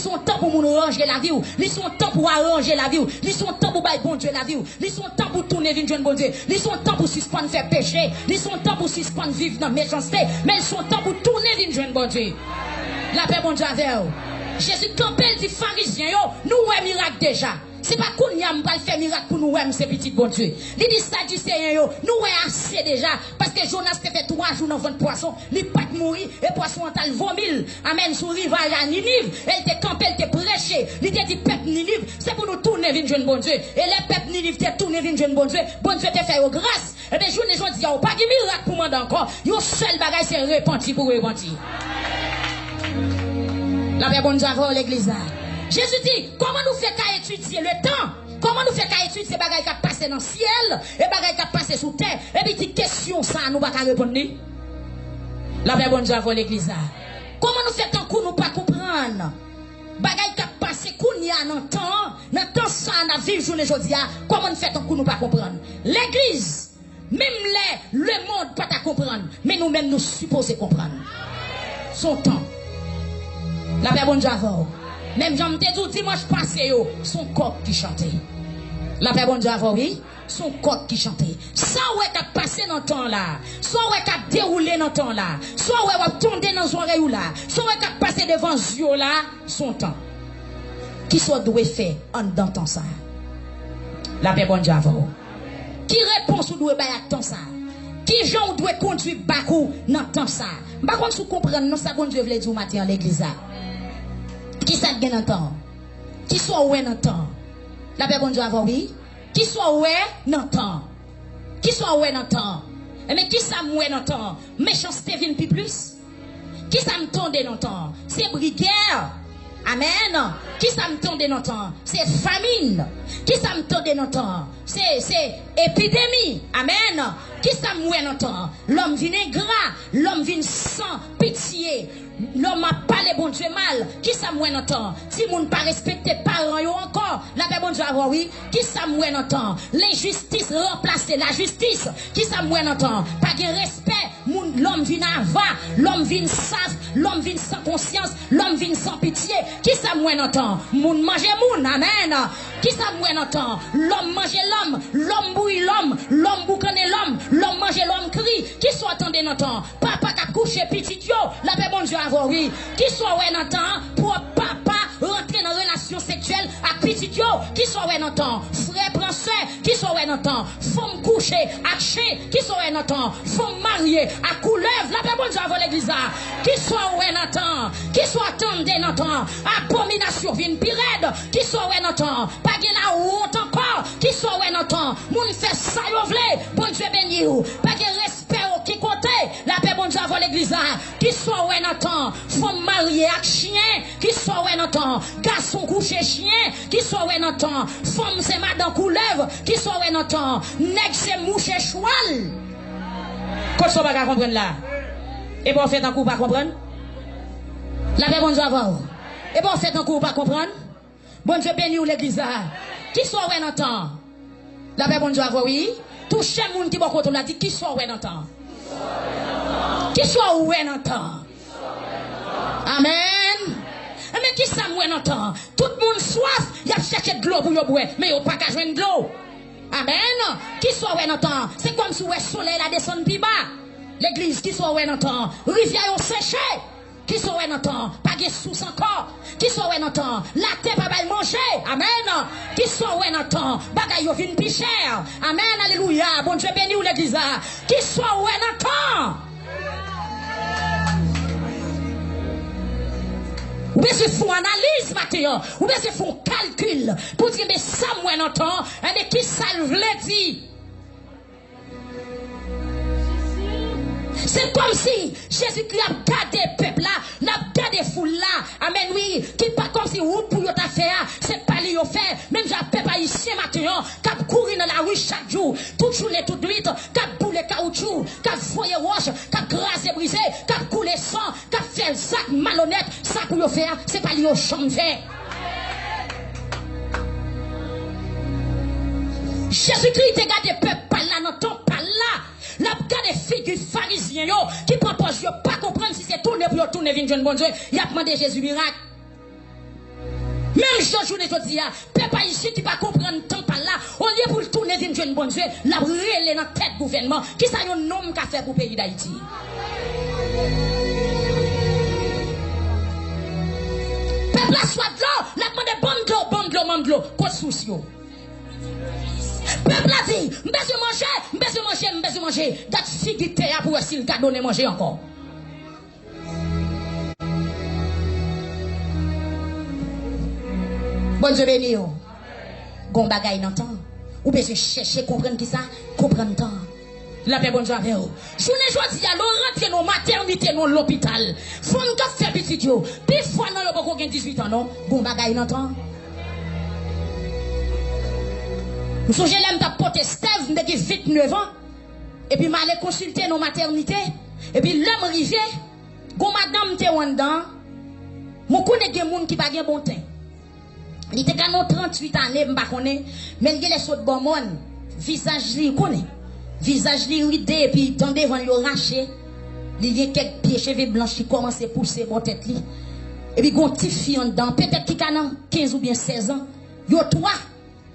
Son temps pour nous ranger la vie, ils sont temps pour arranger la vie, ils sont temps pour bailler bon Dieu la vie, ils sont temps pour tourner vers bon Dieu, ils sont temps pour suspendre faire péché, ils sont temps pour suspendre vivre dans méchanceté, mais ils sont temps pour tourner vers bon Dieu. La paix bon Dieu avec vous. Jésus campel dit pharisien yo, nous ouais miracle déjà. C'est pas qu'on y a pas faire miracle pour nous ouais ces petits bon Dieu. Il dit sadducéen yo, nous ouais assez déjà parce que Jonas te fait 3 jours dans ventre poisson, il pas mourir et poisson en tal vomil. Amen sur rivage à Ninive, elle te campel te prêcher, il te dit peuple Ninive, c'est pour nous tourner vers jeune bon Dieu. Et les peuple Ninive te tourner vers jeune bon Dieu te fait grâce. Et bien journée jodi a pas de miracle pour moi encore. Yo seul bagage c'est repenti pour repentir. La paix bon Dieu avant l'église là. Jésus dit, comment nous fait qu'à étudier le temps? Comment nous fait qu'à étudier ces bagages qui passent dans le ciel et bagages qui passent sous terre? Et puis, cette question, ça, nous ne pouvons pas répondre. La paix bon Dieu avant l'église là. Comment nous fait tant qu'on nous pas comprendre? Bagages qui passent qu'on y a dans le temps ça, dans la vie journée aujourd'hui, comment nous fait tant qu'on nous pas comprendre? L'église, même le monde pas comprendre, mais nous-mêmes nous supposons comprendre. Son temps. La paix bon Dieu avant. Même j'en te dis dimanche passé, son coq qui chantait. La paix bon Dieu avant, oui, son coq qui chantait. Ça ouais qu'a passé dans le temps là. Soit ouais qu'a déroulé dans le temps là. Soit ouais va tomber dans oreille là. Soit ouais qu'a passé devant yeux là, son temps. Qui soit doué faire en dans temps ça. La paix bon Dieu avant. Qui réponse ou doué bailler temps ça. Qui gens doit conduire bakou dans temps ça. Par contre, si vous comprenez, non ça bon Dieu veut dire matin à l'église là. Qui ça gagne dans temps? Qui soit ouais dans temps? La paix bon Dieu avant oui? Qui soit ouais dans temps? Qui soit ouais dans temps? Mais qui ça ouais dans temps? Méchanceté vient plus? Qui ça me tombe dans temps? C'est briguère. Amen. Qui ça me tombe dans temps? C'est famine. Qui ça me tombe dans temps? C'est épidémie. Amen. Qui ça me ouais dans temps? L'homme vient ingrat, l'homme vient sans pitié. L'homme a parlé bon Dieu mal. Qui ça moué dans temps? Si moun pas respecté parents yo encore. La paix bon Dieu avoir oui. Qui ça moué dans temps? L'injustice remplacer la justice. Qui ça moué dans temps? Pas de respect. L'homme vient avoir. L'homme vient safe. L'homme vient sans conscience. L'homme vient sans pitié. Qui ça moué dans temps? Moun mange moun. Amen. Qui ça moué dans temps? L'homme mange l'homme. L'homme bouille l'homme. L'homme boucane l'homme. L'homme mange l'homme crie. Qui soit attendé dans temps? Papa qui a couché petit yo. La paix bon Dieu avoir oui. Qui soit ouais dans temps pour papa rentrer dans relation sexuelle avec petit yo. Qui soit ouais dans temps? Frère prend soeur. Qui soit ouais dans temps? Femme coucher avec chien. Qui soit ouais dans temps? Femme mariée à couleuvre. La paix bon Dieu avoir l'église là. Qui soit ouais dans temps? Qui soit attendé dans temps? Abomination vient pirade. Qui soit ouais dans temps? Pas de la honte encore. Qui soit ouais dans temps? Moun fait ça yo vle. Bon Dieu béni ou. Pas de respect qui compte. La paix bon Dieu avoir l'église là. Qui soit ouais dans temps? Femme mariée avec chien. Qui soit ouais dans temps? Garçon couché chien. Qui soit ouais dans temps? Femme c'est madame couleuvre. Qui soit ouais dans temps? Nèg c'est mouche et choual. Qu'on soit pas comprendre là. Et bon fait un coup pas comprendre. La paix bon Dieu avoir. Et bon fait un coup pas comprendre. Bon Dieu béni ou l'église là. Qui soit ouais dans temps? La paix bon Dieu avoir oui. Tout chez moun qui bon côté l'a dit qui soit ouais dans temps? Qui soit ouais dans temps? Amen. Mais qui ça moué dans temps? Tout le monde soif, il a cherché de l'eau pour y boire, mais il n'y a pas qu'à jouer de l'eau. Amen. Qui soit ouais dans temps? C'est comme si le soleil la descend plus bas. L'église qui soit ouais dans temps? Rivière ont séché. Qui soit ouais dans temps? Pas de sous encore. Qui soit ouais dans temps? La terre pas mal manger. Amen. Qui soit ouais dans temps? Bagay yo vinn plus cher. Amen. Alléluia. Bon Dieu béni ou l'église. Qui soit ouais dans temps? Ou bien c'est font analyse matin, ou bien c'est font calcul pour dire mais ça moi n'entend, mais qui ça le dit? C'est comme si Jésus-Christ a gardé le peuple là, n'a gardé foule là. Amen oui, qui pas comme si ou pour ta faire, c'est pas lui fait. Même j'ai peuple haïtien matin, qui courir dans la rue chaque jour, toute journée toute nuit, qui boule caoutchouc, qui foyer roche, qui grasser brisé, qui couler sang, qui fait sac malhonnête, ça pour faire, c'est pas lui au champ fait. Jésus-Christ a gardé le peuple pas là, non pas là. La des figures pharisiens qui proposent pas comprendre si c'est tourné pour tourner vers bon Dieu. Il a demandé Jésus miracle. Même journée je dis, peuple ici qui va comprendre tant par là, au lieu pour le tourner d'une jeune bonne Dieu, la brûler dans tête gouvernement, qui ça un homme qu'a fait pour le pays d'Haïti. Peuple a soit de l'eau, la demande bande de l'eau, cause souci. Peuple a dit, m'beze manger, dat figité à pour s'il ka donné manger encore. Bon Dieu béni yo. Gon bagay nan temps. Ou besoin chercher comprendre qui ça, comprendre temps. La paix bon Dieu avec vous. Journée jodi a l'on rentre dans maternité dans l'hôpital. Fon ka fait petit yo. Puis fois nan yo pas 18 ans non, gon bagay nan temps. Nous sommes là, nous avons porté Steve, nous avons 29 ans. Et puis, je suis allé consulter nos maternités. Et puis, l'homme arrivé, quand madame était en dedans, je connais des gens qui n'ont pas bon temps. Il était quand 38 ans, je ne sais pas, mais il y a les autres bons monde. Visage, il connaît. Visage, il ridé, et puis, dans devant, il a raché. Il y a quelques pieds, cheveux blancs qui commencent à pousser mon tête. Et puis, il y a une petite fille en dedans, peut-être qu'il a 15 ou bien 16 ans. Il y a 3.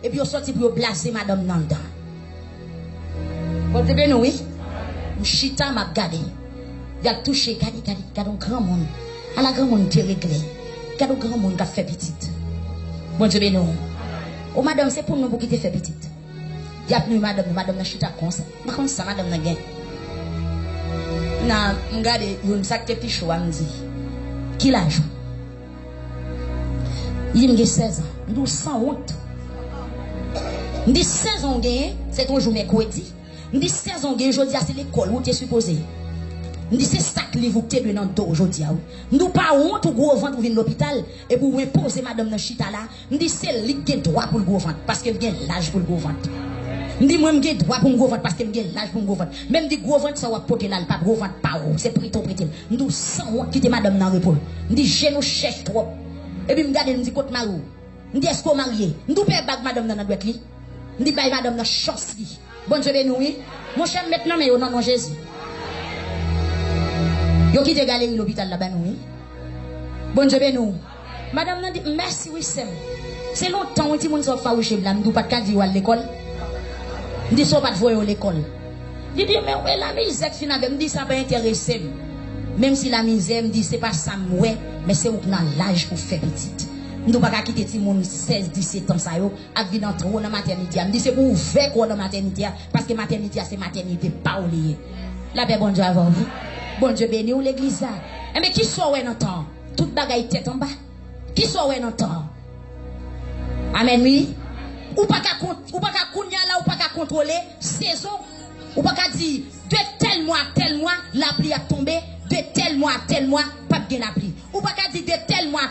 Et puis, on sorti pour blaser madame Nanda. Vous savez, oui? Chita m'a gardé. Il a touché, gardé un grand monde. À la grand monde qui est réglé. Gardé un grand monde qui a fait petite. Bon Dieu, nous. Oh, madame, c'est pour nous pour quitter fait petite. Il y a plus madame n'a chita comme ça. Mais comme ça, madame n'a gagné. Non, regardez, il y a un sac de pichou à me dire. Qui l'a joué? Il me dit 16 ans. Nous, sans honte. Je dis 16 ans, c'est ton jour mercredi. Je dis 16 ans, aujourd'hui, c'est l'école où tu es supposé. Je dis c'est ça que vous avez dans le dos aujourd'hui. Je dis pas honte ou gros ventre pour venir à l'hôpital et pour imposer madame dans chita là. Je dis c'est lui qui a droit pour le gros ventre parce qu'elle a l'âge pour le gros ventre. Je dis moi j'ai droit pour le gros ventre parce qu'elle a l'âge pour le gros ventre. Même dit gros ventre ça va porter là, pas gros ventre pas haut, c'est prêt. Je dis sans honte quitter madame dans l'épaule. Je dis je nous cherche trop. Et puis je regarde, je dis côte marou. Je dis est-ce qu'on marié? Je dis pas bag madame dans la droite li. Je dis bye madame dans chance li. Bon Dieu béni oui. Mon cher maintenant mais au nom de Jésus. Yo qui te galerie l'hôpital là-bas nous. Bon Dieu béni. Madame n'a dit merci oui c'est longtemps on dit mon so farouche là, nous pas ka dire à l'école. On dit so pas de voyer à l'école. Il dit mais ouais la misère finalement me dit ça pas intéresser. Même si la misère me dit c'est pas ça ouais, mais c'est où dans l'âge pour faire petite. Nous pas quitter ti monde 16 17 ans ça yo a venir entrer dans maternité. Me dit c'est pour ouvrir quoi dans maternité parce que maternité c'est maternité pas oublier. La paix bon Dieu avant vous. Bon Dieu béni ou l'église là. Mais qui soit ouais dans temps? Toute bagaille tête en bas. Qui soit ouais dans temps? Amen oui. Ou pas ka kounya là ou pas ka contrôler saison. Ou pas ka dire de tel mois la pluie a tombé, de tel mois pas bien la pluie. Ou pas ka dire de tel mois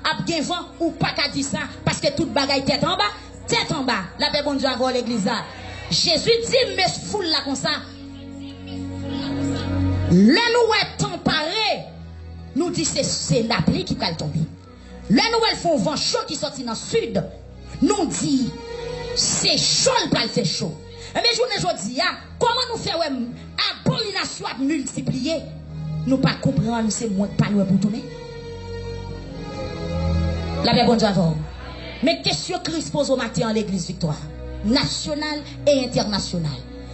a bien vent ou pas ka dire ça parce que toute bagaille tête en bas. La paix bon Dieu avant l'église là. Jésus dit mais foule là comme ça. Le nous est temps paré, nous dit c'est la pluie qui va tomber. Le nous elle font vent chaud qui sortit dans le sud, nous dit c'est chaud pour le faire chaud. Mais je vous dis, comment nous faisons abomination à multiplier, nous pas comprendre c'est moins pas loin pour tourner. La paix bon Dieu avant. Mais question Christ pose au matin en l'église victoire, nationale et internationale.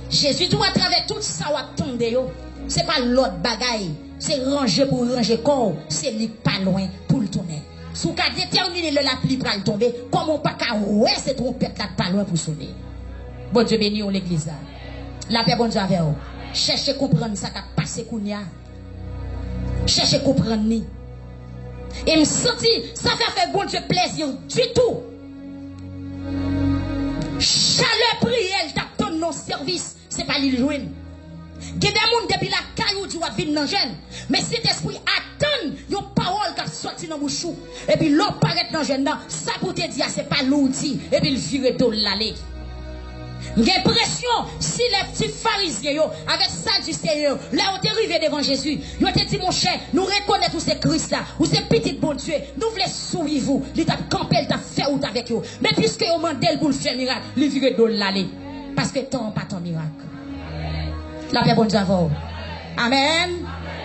Jésus doit à travers tout ça ou attendez yo. C'est pas l'autre bagaille, c'est ranger pour ranger corps, c'est lui pas loin pour le tourner. Si vous avez déterminé la pluie pour le tomber, comment pas qu'à ouais cette trompette là pas loin pour sonner. Bon Dieu béni ou l'église là. La paix bon Dieu avec vous. Cherchez comprendre ça qui a passé kounya. Cherchez comprendre ni. Et me sentir ça fait bon Dieu plaisir du tout. Chaleur prière t'attend non service, c'est pas l'île joine. Il y a des gens depuis la caillou du va venir dans jeune. Mais cet esprit attend une parole qui sorti dans bouche. Et puis l'eau paraît dans jeune. Ça pour te dire c'est pas l'outil. Et puis il vire de l'aller. J'ai l'impression si les petits pharisiens avec ça du Seigneur, là où t'es arrivé devant Jésus, ils ont dit mon cher, nous reconnaissons tous ces Christ là, ou ces petits bon Dieu, nous voulons sourire vous, il t'a campé, il t'a fait ou avec vous. Mais puisque vous mandez pour le faire miracle, il vire de l'aller. Parce que tant pas ton miracle. La paix bon Dieu avant. Amen.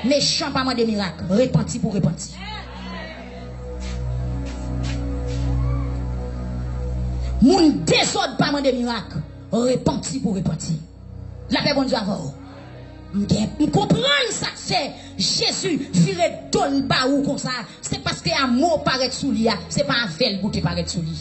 Méchant pas moins de miracles. Repenti pour repentir. Moun désordre pas de miracle. Repenti pour repentir. La paix bon Dieu avant. Je comprends ça fait Jésus virer donne ba ou comme ça. C'est parce que amour paraît sous lui, c'est pas un vel goûter paraît sous lui.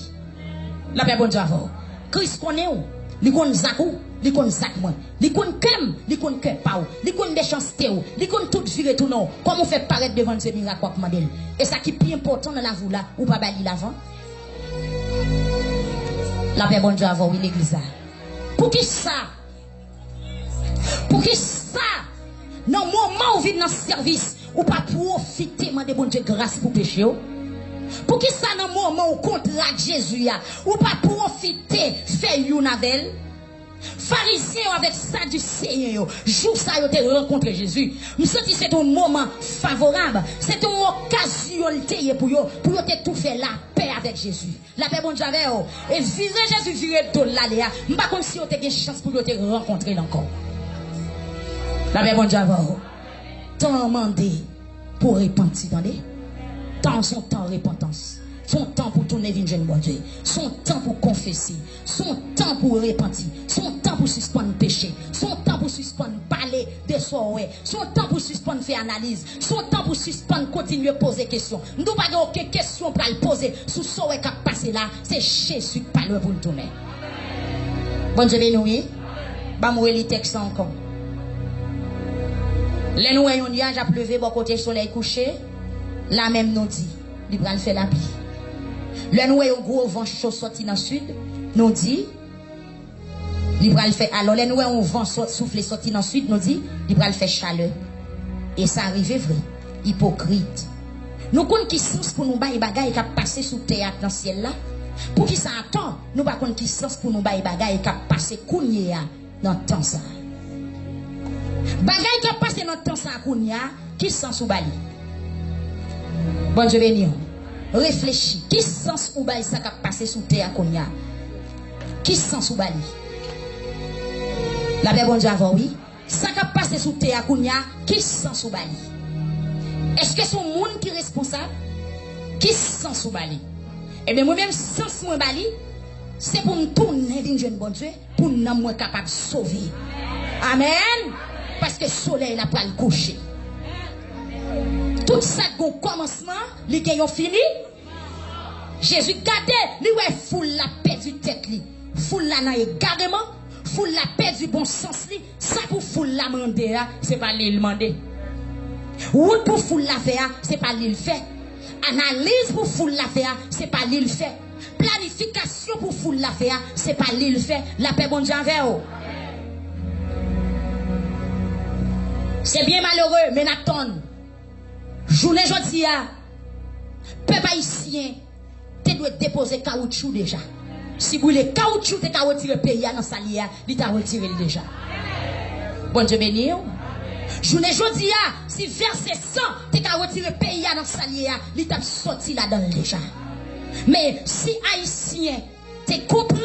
La paix bon Dieu avant. Christ connaît ou, li connaît zakou, li connaît zak moi, li connaît kem, li connaît que pa ou, li connaît méchanceté ou, li connaît tout virer tout non. Comment fait paraître devant ces miracles quoi mandel. Et ça qui est plus important dans la vie là, ou pas bali l'avant. La paix bon Dieu avant oui l'église. Pour qui ça? Pour qui ça? Dans le moment où vous vivez dans le service, ou pas profiter de bon Dieu grâce pour pécher. Pour qui ça dans le moment où contrat Jésus, ou pas profiter faire une avec pharisiens avec sadducéens, jour ça vous avez rencontré Jésus. Je sens que c'est un moment favorable, c'est une occasion pour tout faire la paix avec Jésus. La paix bon Dieu avec vous. Et virer Jésus, virer de l'aléa. Je ne sais pas si vous avez une chance pour te rencontrer encore. La paix bon Dieu avec vous. Tant demandé pour repentir, attendez. Tant son temps repentance. Son temps pour tourner vers jeune bon Dieu. Son temps pour confesser. Son temps pour repentir. Son temps pour suspendre le péché. Son temps pour suspendre parler de soi. Son temps pour suspendre faire analyse. Son temps pour suspendre continuer à poser questions. Nous n'avons pas aucune question pour le poser. Sous ce qui a passé là, c'est Jésus qui parle pour le tourner. Bon Dieu béni. Bah moi les textes encore. Les nous ayons nuage a pleuvé bon côté soleil couché. La même nous dit, il va faire la pluie. Le nous un gros vent chaud sorti dans le sud, nous dit, il va le faire. Alors, le nous un vent soufflé sorti dans le sud, nous dit, il va le faire chaleur. Et ça arrive vrai, hypocrite. Nous connaissons qui sens pour nous bailler bagaille qui a passé sous théâtre dans le ciel là. Pour qui ça attend, nous ne connaissons qui sens pour nous bailler bagaille qui a passé kounya dans le temps ça. Bagaille qui a passé dans le temps ça kounya, qui sens sous bali. Bon Dieu béni. Réfléchis. Qui sens ou bail ça qui a passé sous terre à Konya? Qui sens ou bali? La paix bon Dieu avant oui. Ça qui a passé sous terre à Konya, qui sens ou bali? Est-ce que c'est un monde qui est responsable? Qui sens ou bali? Eh bien moi-même sens moi bali, c'est pour me tourner vers jeune bon Dieu, pour nous être capable de sauver. Amen. Parce que le soleil n'a pas le coucher. Tout ça qui commencement, li gen fini. Jésus gardait, li ouais foule la perdu tête li. Foule la nan égarement, foule la perdu bon sens li. Ça pour foule la mandé, c'est pas lui le mandé. Route pour foule la faire, c'est pas lui le fait. Analyse pour foule la faire, c'est pas lui le fait. Planification pour foule la faire, c'est pas lui le fait. La paix bon Dieu avec vous. C'est bien malheureux, mais n'attends. Journée aujourd'hui, peuple haïtien, tu dois déposer caoutchouc déjà. Si vous voulez caoutchouc, tu as retiré le pays dans sa lia, il t'a retiré déjà. Bon Dieu béni. Journée aujourd'hui, si verset 100, tu as retiré le pays dans sa lia, il t'a sorti là-dedans déjà. Mais si haïtien, tu comprends,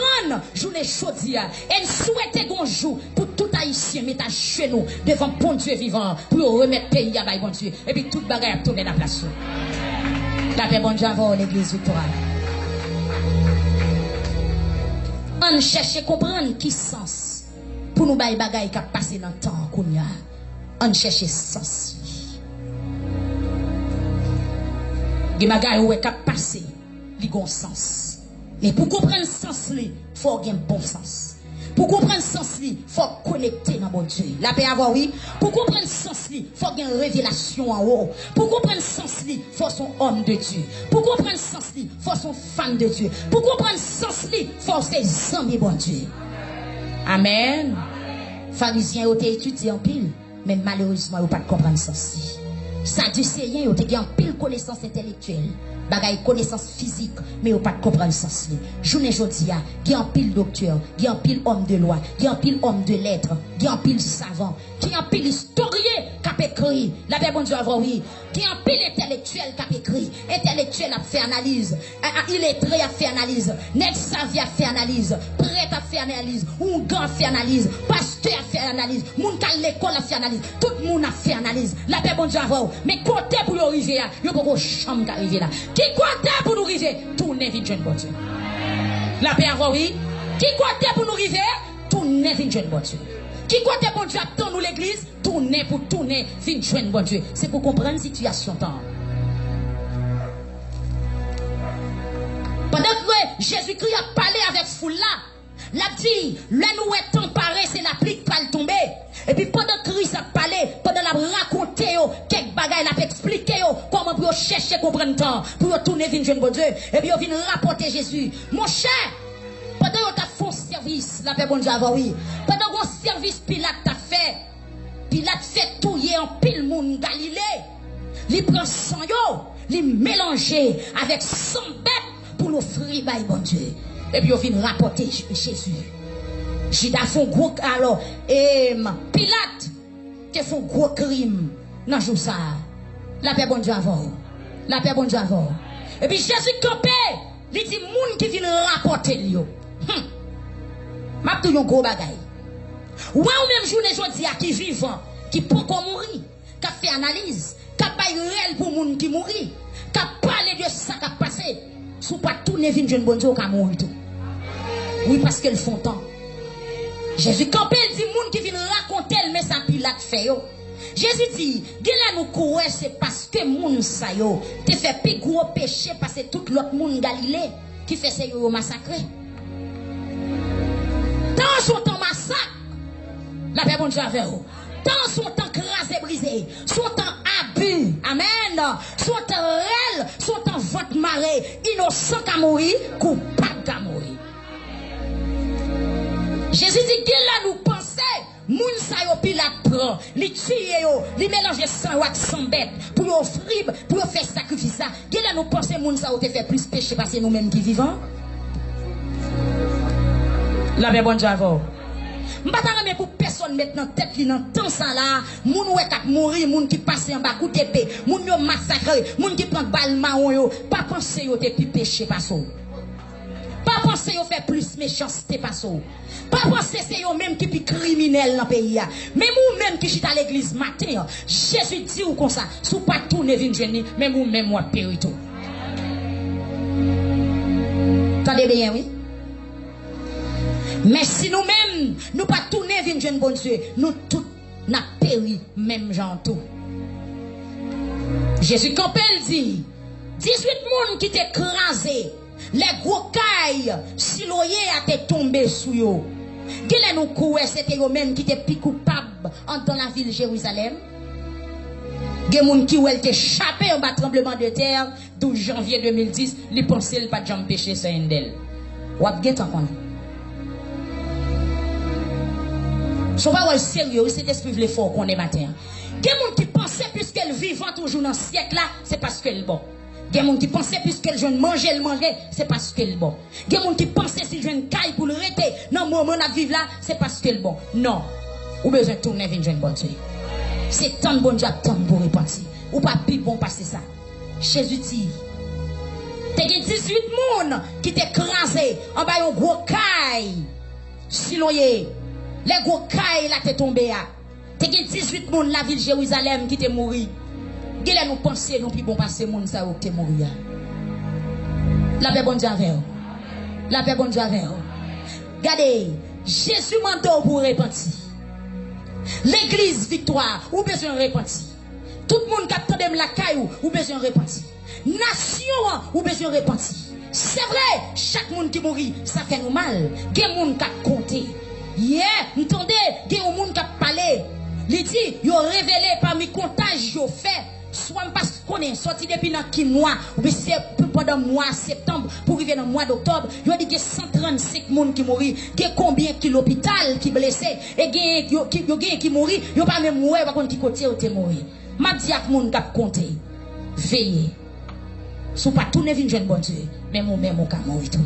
journée aujourd'hui, et souhaite qu'on joue pour tout haïtien mettre à genoux devant bon Dieu vivant pour remettre le pays à bon Dieu. Et puis toute bagarre a tourné dans la place. La paix bon Dieu avant l'église victoire. On cherche à comprendre qui sens pour nous bailler bagaille qui a passé dans le temps qu'on y a. On cherche sens. Les bagailles où est qui a passé, ils ont sens. Mais pour comprendre le sens, il faut avoir un bon sens. Pour comprendre le sens, il faut connecter dans mon Dieu. La paix avoir oui. Pour comprendre le sens, il faut avoir une révélation en haut. Pour comprendre le sens, il faut son homme de Dieu. Pour comprendre le sens, il faut son femme de Dieu. Pour comprendre le sens, il faut ses amis bon Dieu. Amen. Pharisiens ont été étudiés en pile, mais malheureusement, ils n'ont pas compris le sens. Sadducéens ont été en pile connaissance intellectuelle. Bagay connaissance physique, mais ou pas de comprendre le sens. Journée jodia, qui en pile docteur, qui en pile homme de loi, qui en pile homme de lettres, qui en pile savant, qui en pile historien qui a écrit, la paix bon Dieu avant oui, qui en pile intellectuel qui a écrit, intellectuel a fait analyse, illettré a fait analyse, net savi a fait analyse, prêtre a fait analyse, ungan a fait analyse, pasteur a fait analyse, moun ka l'école a fait analyse, tout le monde a fait analyse, la paix bon Dieu avant, mais côté pour y arriver là, yo pas chambre qui arriver là. Qui compte pour nous arriver? Tournez vite, jeune bon Dieu. La paix avant, oui. Qui côté pour nous arriver? Tourner, vin jeune bon Dieu. Qui côté bon Dieu attend nous l'église? Tourner pour tourner, vin jeune bon Dieu. C'est pour comprendre la situation. Pendant que Jésus-Christ a parlé avec foule là, l'a dit, là nous est emparé, c'est la pluie qui va tomber. Et puis pendant que Christ a parlé, pendant la raconté, quelques bagailles, l'a expliqué, comment pour chercher comprendre temps, pour tourner vers jeune bon Dieu. Et puis on vient rapporter Jésus. Mon cher, pendant que tu as fait service, la paix bon Dieu avant, oui. Pendant que service Pilate t'a fait, Pilate fait touiller en pile monde Galilée. Il prend sang yo, il mélange avec 100 bêtes pour l'offrir by bon Dieu. Et puis on vient rapporter Jésus. Judas fait un gros alors et Pilate qui fait un gros crime dans jour ça. La paix bon Dieu avant. La paix bon Dieu avant. Et puis Jésus campé, il dit moun qui vient rapporter lui. M'a tout un gros bagay. Ou même journée jodi a qui vivant, qui peut mourir, qui a fait analyse, qui a bail réel pour moun qui mourir, qui a parlé de ça qui a passé. Sous pas tourner vin jeune bon Dieu qui a mouru tout. Oui parce qu'elle font temps. Jésus campé dit moun qui vient raconter le message Pilate fait yo. Jésus dit, gela nous courir c'est parce que moun sa yo te fait plus gros péché parce que tout l'autre moun Galilée qui fait ça yo massacrer. Dans son temps massacre, la paix bon Dieu avec vous. Dans son temps crasé brisé, son temps abus, amen. Son temps réel, son temps vote marée, innocent qu'à mourir, coupable qu'à mourir. Jésus dit qu'il a nous pensé, moun sa yo Pilate prend, li tue yo, li mélange sang avec sang bête, pour yo offrir, pour yo faire sacrifice ça. Qu'il a nous pensé moun sa yo te fait plus péché parce que nous-mêmes qui vivons. La paix bon Dieu avant. M'pas remet pour personne maintenant tête li dans temps ça là, moun wè k'ap mourir, moun qui passe en bas coup d'épée, moun yo massacré, moun qui prend balle marron yo, pas penser yo te plus péché pas ça. Pas penser yo fait plus méchanceté pas ça. Pas penser c'est yo même qui plus criminel dans pays. Même ou même qui chita à l'église matin, Jésus dit ou comme ça, sous pas tourner vinn jeune, même ou même moi péri tout. Tendez bien oui. Mais si nous-mêmes, nous pas tourner vers jeune bon Dieu, nous tous n'a péri même gens tout. Jésus Campbell dit, 18 personnes qui t'écrasé, les gros cailles, si l'oyer a été tombé sous eux. Quel est nous coué, c'était eux-mêmes qui étaient plus coupables dans la ville de Jérusalem. Des gens qui ont été échappés en bas tremblement de terre, 12 janvier 2010, les pensées pas de jamais péché sur un d'elle. Ou à bien t'en connaître. Je vais sérieux, c'est esprit le fort qu'on est matin. Il y a des gens qui pensaient puisqu'elle vivant toujours dans ce siècle là, c'est parce qu'elle est bon. Il y a des gens qui pensaient puisqu'elle jeune manger, c'est parce qu'elle est bon. Il y a des gens qui pensaient si jeune caille pour le rester dans le moment où vivre là, c'est parce qu'elle est bon. Non. Ou besoin de tourner vers une jeune bonne Dieu. C'est tant de bon Dieu, tant pour repentir. Ou pas plus bon passer ça. Jésus dit, t'as 18 personnes qui t'écrasé en bas un gros caille. Si l'on y est. Les gros cailles là t'es tombé à. T'es 18 moun la ville de Jérusalem qui t'est mouru. Gèle nous penser non plus bon passer moun ça ou t'es mouru. La paix bon Dieu avec vous. La paix bon Dieu avec vous. Regardez, Jésus mando pour repentir. L'église victoire ou besoin repentir. Tout le monde qui attend la caille ou besoin repentir. Nation ou besoin repentir. C'est vrai, chaque monde qui mourit, ça fait nous mal. Gè moun qui compter. Yeah, entendez, il y a un monde qui a parlé. Il dit, il a révélé parmi les comptages qu'il a fait. Soit parce qu'on est sorti depuis dans quel mois, ou bien c'est pendant le mois de septembre, pour arriver dans le mois d'octobre. Il a dit qu'il y a 135 personnes qui mourent. Il y a combien qui l'hôpital qui blessé. Et il y a qui mourent. Il n'y a pas même mourir, par contre, qui côté ou mourir. Je dis à tout le monde qui a compté. Veillez. Si vous ne pas tourner vers une jeune bonne Dieu, même on peut mourir tout.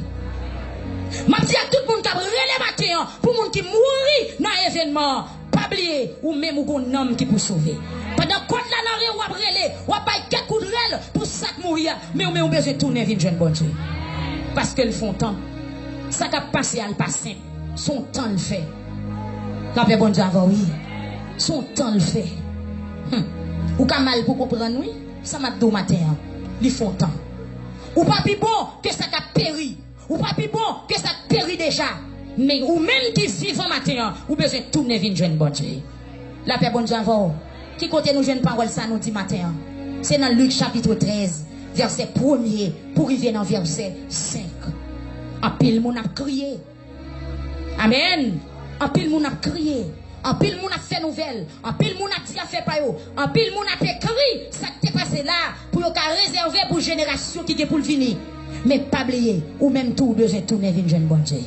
Je dis à tout le monde qui a relé matin pour les gens qui mourent dans l'événement. Pas oublier, ou même un homme qui peut sauver. Pendant que la narre ou a relé, ou a pas quelques coups de rel pour ça mourir. Mais on a besoin de tourner vers une jeune bonne Dieu. Parce qu'ils font temps. Ça qui a passé à le passé. Son temps le fait. La paix bon Dieu avant, oui. Son temps le fait. Ou qu'à mal pour comprendre, oui. Ça m'a dit au matin. Ils font temps. Ou pas plus bon que ça qui a péri. ou pas plus bon que ça périt déjà. Mais ou même qui vivent en matin, ou besoin de tourner vers une bonne Dieu. La paix bonne Dieu avant. Qui côté nous jeune parole ça nous dit matin? C'est dans Luc chapitre 13, verset 1er, pour arriver dans verset 5. En pile moun a crié. Amen. En pile moun a crié. En pile moun a fait nouvelle. En pile moun a dit à fait pas yo. En pile moun a écrit ça qui est passé là pour yo ka réserver pour génération qui est pour le venir. Mais pas oublier ou même tout besoin tourner vers une jeune bonne Dieu.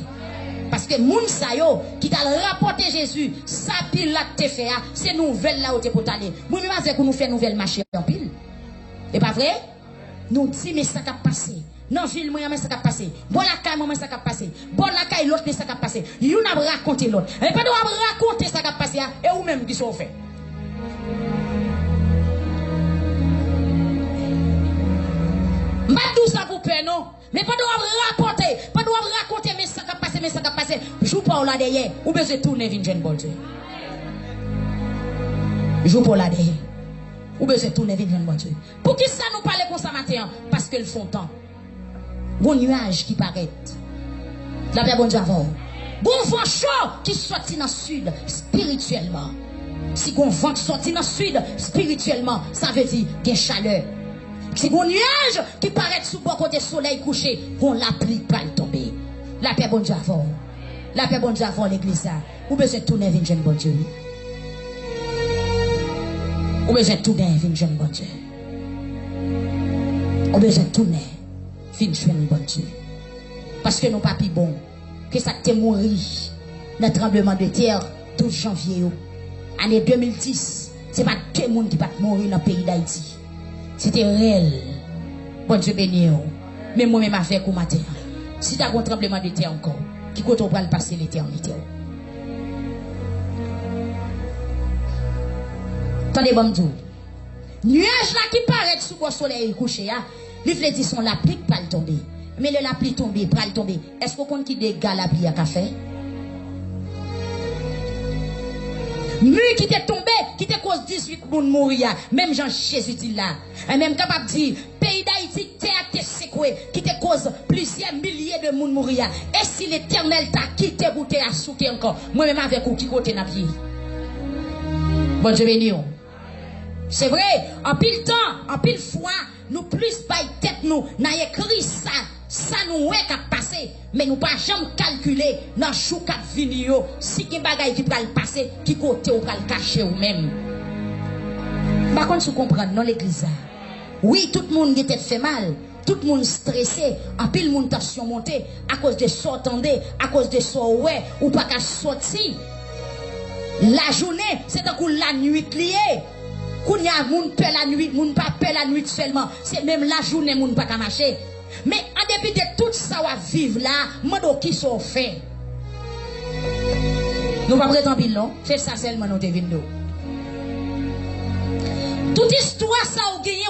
Parce que moun sa yo qui t'a rapporté Jésus, sa pile là te fait, c'est nouvelle là où te pour t'aller. Moi même avec nous fait nouvelle marché en pile. Et pas vrai? Nous dit mais ça a passé. Non ville moi mais ça a passé. Bon la caille moi ça a passé. Bon la caille l'autre mais ça a passé. You n'a raconté l'autre. Et pas doit raconter ça a passé et ou même qui sont fait. Pas tout ça pour peur non. Mais pas doit raconter mais ça a passé. Joue pas là derrière ou besoin tourner vinn jeune bon Dieu. Joue pas là derrière. Ou besoin tourner vinn jeune bon Dieu. Pour qui ça nous parle comme ça matin? Parce que le font temps. Bon nuage qui paraît. La paix bon Dieu avant. Bon vent chaud qui sortit dans le sud spirituellement. Si bon vent qui sortit dans le sud spirituellement, ça veut dire qu'il y a chaleur. Si bon nuage qui paraît sous bon côté soleil couché, on l'applique pas tomber. La paix bon Dieu avant. La paix bon Dieu avant l'église. Ou besoin tourner vers jeune bon Dieu. Ou besoin tourner vers jeune bon Dieu. Ou besoin tourner vers jeune bon Dieu. Parce que nous pas plus bon que ça t'est mouru dans le tremblement de terre 12 janvier. Année 2010, c'est pas deux personnes qui sont mourir dans le pays d'Haïti. C'était réel. Bon Dieu béni. Mais moi-même avec vous matin. Si tu as un tremblement de terre encore, qui compte on va le passer l'éternité. Attendez, bon Dieu. Nuage là qui paraît sous le soleil couché, les flèches sont la pluie pas le tomber. Mais la pluie tomber, pas le tomber. Est-ce qu'on compte qui dégage la pluie à café? Mur qui t'est tombé, qui t'est cause 18 moun mourir, même Jean Jésus dit là. Et même capable de dire, pays d'Haïti t'es secoué, qui t'est cause plusieurs milliers de moun mourir. Et si l'éternel t'a quitté pour te assouter encore, moi-même avec vous qui côté n'a pied. Bon Dieu béni. C'est vrai, en pile temps, en pile fois, nous plus bail tête nous, n'a écrit ça. Ça nous est qu'à passer, mais nous pas jamais calculer dans chou cap vinio si qui bagay qui va le passer, qui côté ou va le cacher ou même. Par contre, vous comprenez dans l'église. Oui, tout le monde était fait mal, tout le monde stressé, en pile monde tension montée à cause de ça attendez, à cause de ça ouais ou pas qu'à sortir. La journée, c'est un coup la nuit liée. Qu'on y a moun peur la nuit, moun pas peur la nuit seulement, c'est même la journée moun pas qu'à marcher. Mais en dépit de tout ça à vivre là, mando qui sont fait. Nous pas prétendre non, c'est ça seulement nous te vindo. Toute histoire ça ou gagné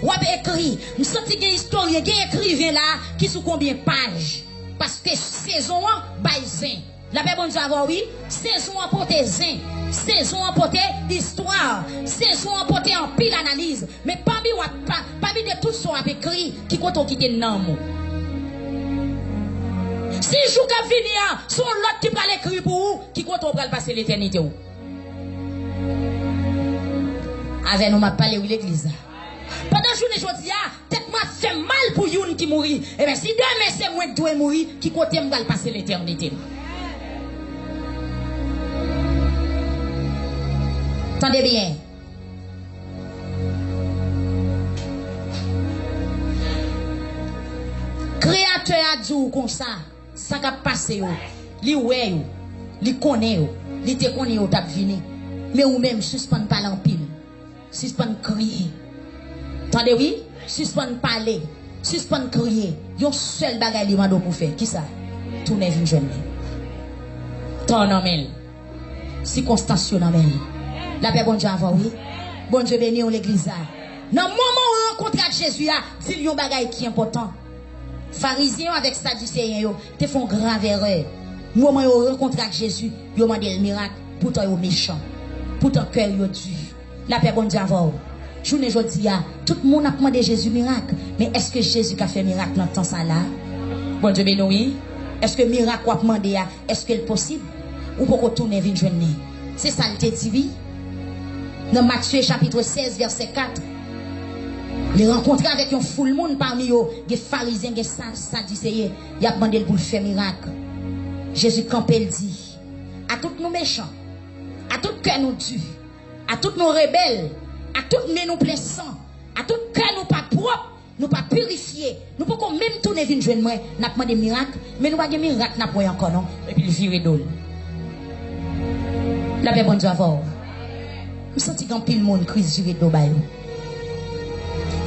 ou a écrit, nous senti une historien, un écrivain là qui sous combien de pages parce que saison baïzin. La paix bonne savoir oui, saison emporté zin, saison emporté histoire, saison emporté en pile analyse, mais parmi de tout ça écrit qui compte quitter nan mot. Si jou ka venir, son l'autre qui parle écrit pour vous, qui compte on va passer l'éternité ou. Avec nous m'a parlé ou l'église. Pendant journée jodi a, tête m'a fait mal pour youn qui mourir. Et bien si demain c'est moi qui dois mourir, qui compte on va passer l'éternité. Attendez bien. Créateur a dit comme ça, ça va passer, li ouais, li connaît, li te connaît, t'a vini. Mais ou même suspend parler en pile, suspend crier. Attendez oui, suspend parler, suspend crier. Yon seul bagay li mando pour faire, qui ça? Tourner vinn jeune. Ton amel. Circonstance yon amel. La paix bon Dieu avant oui. Bon Dieu béni on l'église. Dans le moment où on rencontre Jésus, dit yon bagay qui est important. Pharisiens avec Sadducéens yo te font grave erreur. Moment où on rencontre Jésus, yo demande le miracle, pourtant yo méchant. Pourtant cœur yo dur. La paix bon Dieu avant. Journée jodi a, tout le monde a demandé Jésus miracle, mais est-ce que Jésus a fait miracle dans temps ça là? Bon Dieu béni. Est-ce que miracle ou demandé est-ce que c'est possible ou pour tourner vinn joindre? C'est ça le dit dans Matthieu chapitre 16 verset 4. Les rencontres avec un foule monde parmi eux, des pharisiens, des sadducéens, il a demandé pour faire miracle. Jésus campé dit à tous nos méchants, à tout cœur nous tue, à tous nos rebelles, à tous nous plein sang, à tout cœur nous pas propre, nous pas purifiés, nous pouvons même tourner vinn joindre moi, n'a demandé miracle, mais nous pas de miracle n'a pas encore non, et puis il vire d'ol. La paix bon Dieu avant. Je sens qu'un pile monde crise virer d'eau bail.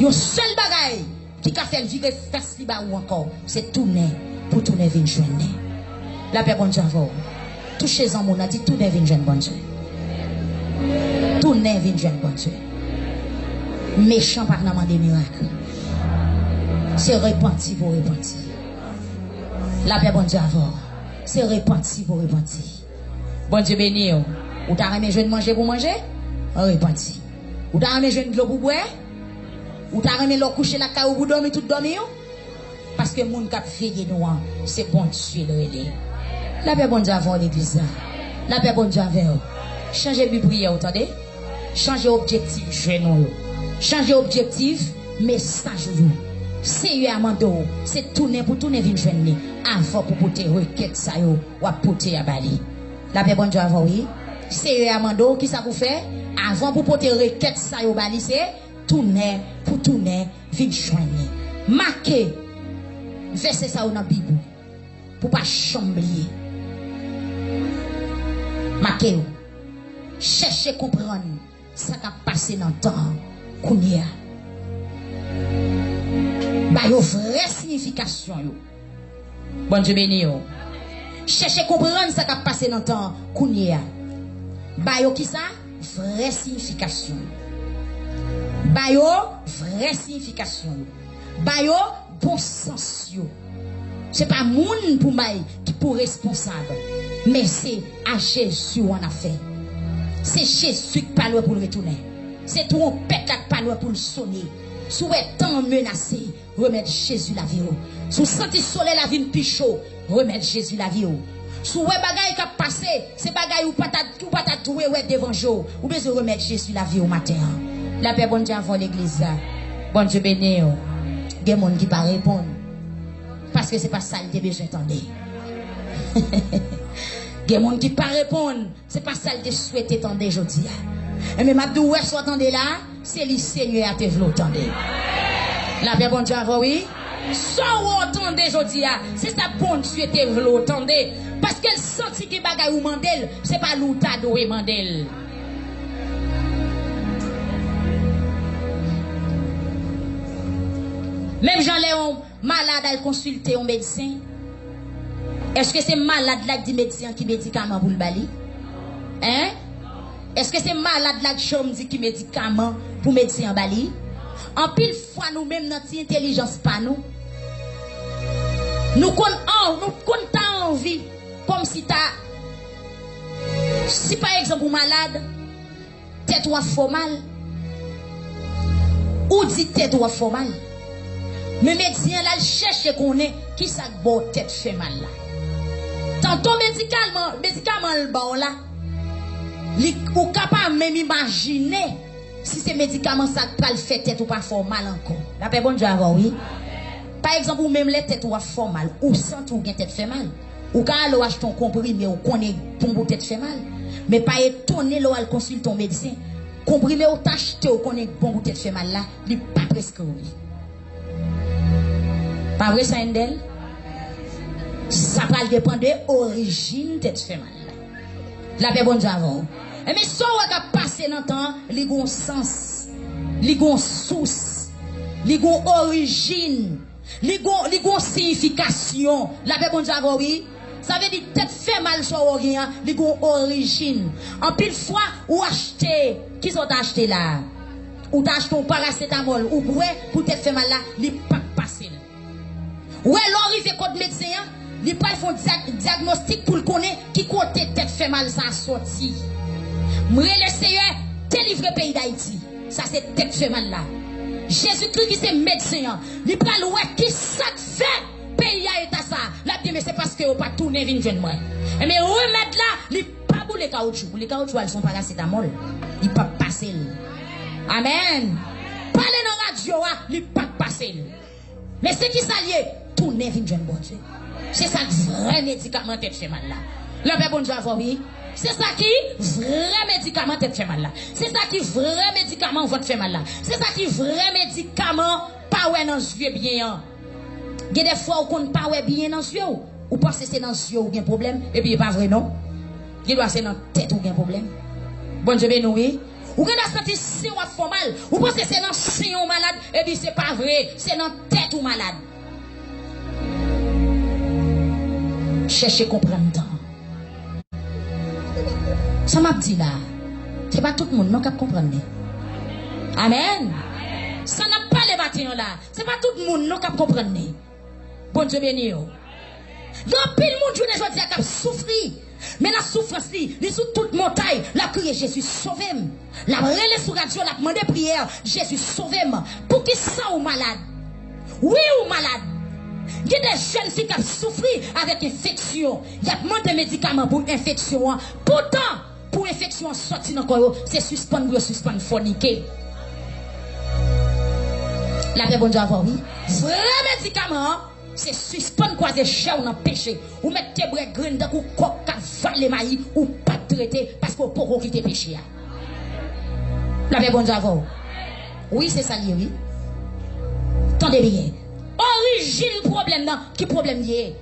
Yon seul bagaille qui a fait virer fesse li ba ou encore, c'est tourner pour tourner vinn joindre. La paix bon Dieu avant. Touchez en mon a dit tourner vinn joindre bon Dieu. Tourner vinn joindre bon Dieu. Méchant par n'a demandé miracle. C'est repenti pour repentir. La paix bon Dieu avant. C'est repenti pour repentir. Bon Dieu béni. Ou t'as remis jeune manger pour manger? Repenti. Ou t'as remis jeune de l'eau pour boire? Ou t'as remis l'eau coucher la caille pour dormir tout dormir? Parce que moun k'ap veillé noir, c'est bon Dieu le relais. La paix bon Dieu avant l'église. La paix bon Dieu avant. Changez de prière, attendez? Changez objectif, jeune. Changez objectif, message. Seigneur Amando, c'est tourner pour tourner vinn joindre avant pour porter requête ça yo ou porter à Bali. La paix bon Dieu avant oui. Seigneur Amando qui ça vous fait avant pour porter requête ça yo Bali c'est tourner pour tourner vinn joindre. Marquez verset ça dans Bible pour pas chambler. Marquez cherchez comprendre ça qui a passé dans le temps kounia. Ba yo vraie signification yo. Bon Dieu béni yo. Cherchez comprendre ça qui a passé dans le temps kounia. Ba yo qui ça? Vraie signification. Ba yo vraie signification. Ba yo bon sens yo. C'est pas moun pour mai qui pour responsable, mais c'est à Jésus on a fait. C'est Jésus qui parle pour le retourner. C'est trompette qui parle pour le sonner. Sous étant menacé, remettre Jésus la vie. Sous senti soleil la vie plus chaud, remettre Jésus la vie. Sous bagay qui a passé, c'est bagay ou pas ta doué devant jour, ou besoin remettre Jésus la vie au matin. La paix bon Dieu avant l'église. Bon Dieu béni. Il y a des gens qui ne pas répondre. Parce que ce n'est pas ça que besoin d'entendre. Il y a des gens qui ne pas répondre. Ce n'est pas ça que souhaite entendre aujourd'hui. Et même Abdou, soit attendez là, c'est le Seigneur à te vouloir entendre. La paix bon Dieu avant, oui. Sans vous entendez aujourd'hui, c'est ça bon Dieu te vouloir entendre. Parce qu'elle sentit que bagay ou mandel, c'est pas l'outa doué mandel. Même Jean-Léon, malade, elle consulte un médecin. Est-ce que c'est malade là qui dit médecin qui médicament pour le bali? Hein? Est-ce que c'est malade là qui dit qui médicament pour médecin en bali? En pile fois nous-mêmes notre intelligence pas nous. Nous comptons envie comme si si par exemple malade tête ou fort mal ou dit tête ou fort mal. Mais médecin là cherche qu'on est qui ça bon tête fait mal là. Tantôt médicalement le bon là. Ou capable même imaginer si ces médicaments ça pas le fait tête ou pas fort mal encore. La paix bon Dieu avant oui. Par exemple ou même les têtes ou fort mal ou sent ou gain tête fait mal. Ou quand aller acheter ton comprimé ou connaît ton tête fait mal. Mais pas étonné là al consulte ton médecin. Comprimé ou t'acheter ou connaît bon tête fait mal là, il pas prescrire. Pas vrai ça Endel? Ça va dépendre de l'origine tête fait mal. La paix bon Dieu avant. Mais ça va passer dans le temps, il y a un sens, il y a une source, il y a une origine, il y a une signification. La paix bon Dieu avant oui. Ça veut dire tête fait mal sur rien, il y a une origine. En pile fois ou acheter, qui sont acheté là? Ou t'acheter un paracétamol ou pour tête fait mal là, il pas passer. Ou alors arrive code médecin, il pas font diagnostic pour le connaître qui côté tête fait mal ça sorti. Moi le Seigneur délivrer pays d'Haïti. Ça c'est tête fait mal là. Jésus-Christ qui c'est médecin, il pas ouais qui ça fait pays à état tourner vinn joindre moi. Mais remettre là, il pas pour les caoutchouc. Les caoutchouc elles sont paracétamol. Il pas passer. Amen. Parler dans radio, il pas passer. Mais c'est qui s'allie, tourner vinn joindre bon Dieu. C'est ça que vrai médicament tête fait mal là. Le père bon Dieu a oui. C'est ça qui vrai médicament tête fait mal là. C'est ça qui vrai médicament votre fait mal là. C'est ça qui vrai médicament pas ouais dans yeux bien. Il y a des fois où on pas ouais bien dans yeux ou pensez c'est dans yeux ou bien problème et puis pas vrai non. Il doit c'est dans tête ou bien problème. Bon Dieu béni oui. Ou quand on senti si on fait mal, ou pensez c'est dans si on malade et puis c'est pas vrai, c'est dans tête ou malade. Cherchez comprendre temps. Ça m'a dit là, c'est pas tout le monde qui comprendre. Amen. Ça n'a pas les bâtiments là, c'est pas tout le monde qui comprendre. Bon Dieu béni. Il y a pile monde journée aujourd'hui qui souffrir. Mais la souffrance li sous toute montagne, la crier Jésus sauve-moi. La relais sur radio, la demander prière, Jésus sauve-moi. Pour qui ça ou malade? Oui ou malade? Il y a des jeunes filles qui souffrent avec infection. Il y a demandé des médicaments pour infection. Pourtant, pour infection sortir dans le corps, c'est suspendre forniquer. La paix bon Dieu avoir oui. Vrai médicament, c'est suspendre croiser chien dans péché. Ou mettre tes bras graines dans ou coq valer maïs ou pas traiter parce qu'on peut quitter péché. La paix bon Dieu avoir. Oui, c'est ça oui. Tendez bien. Origine problème là, qui problème lié?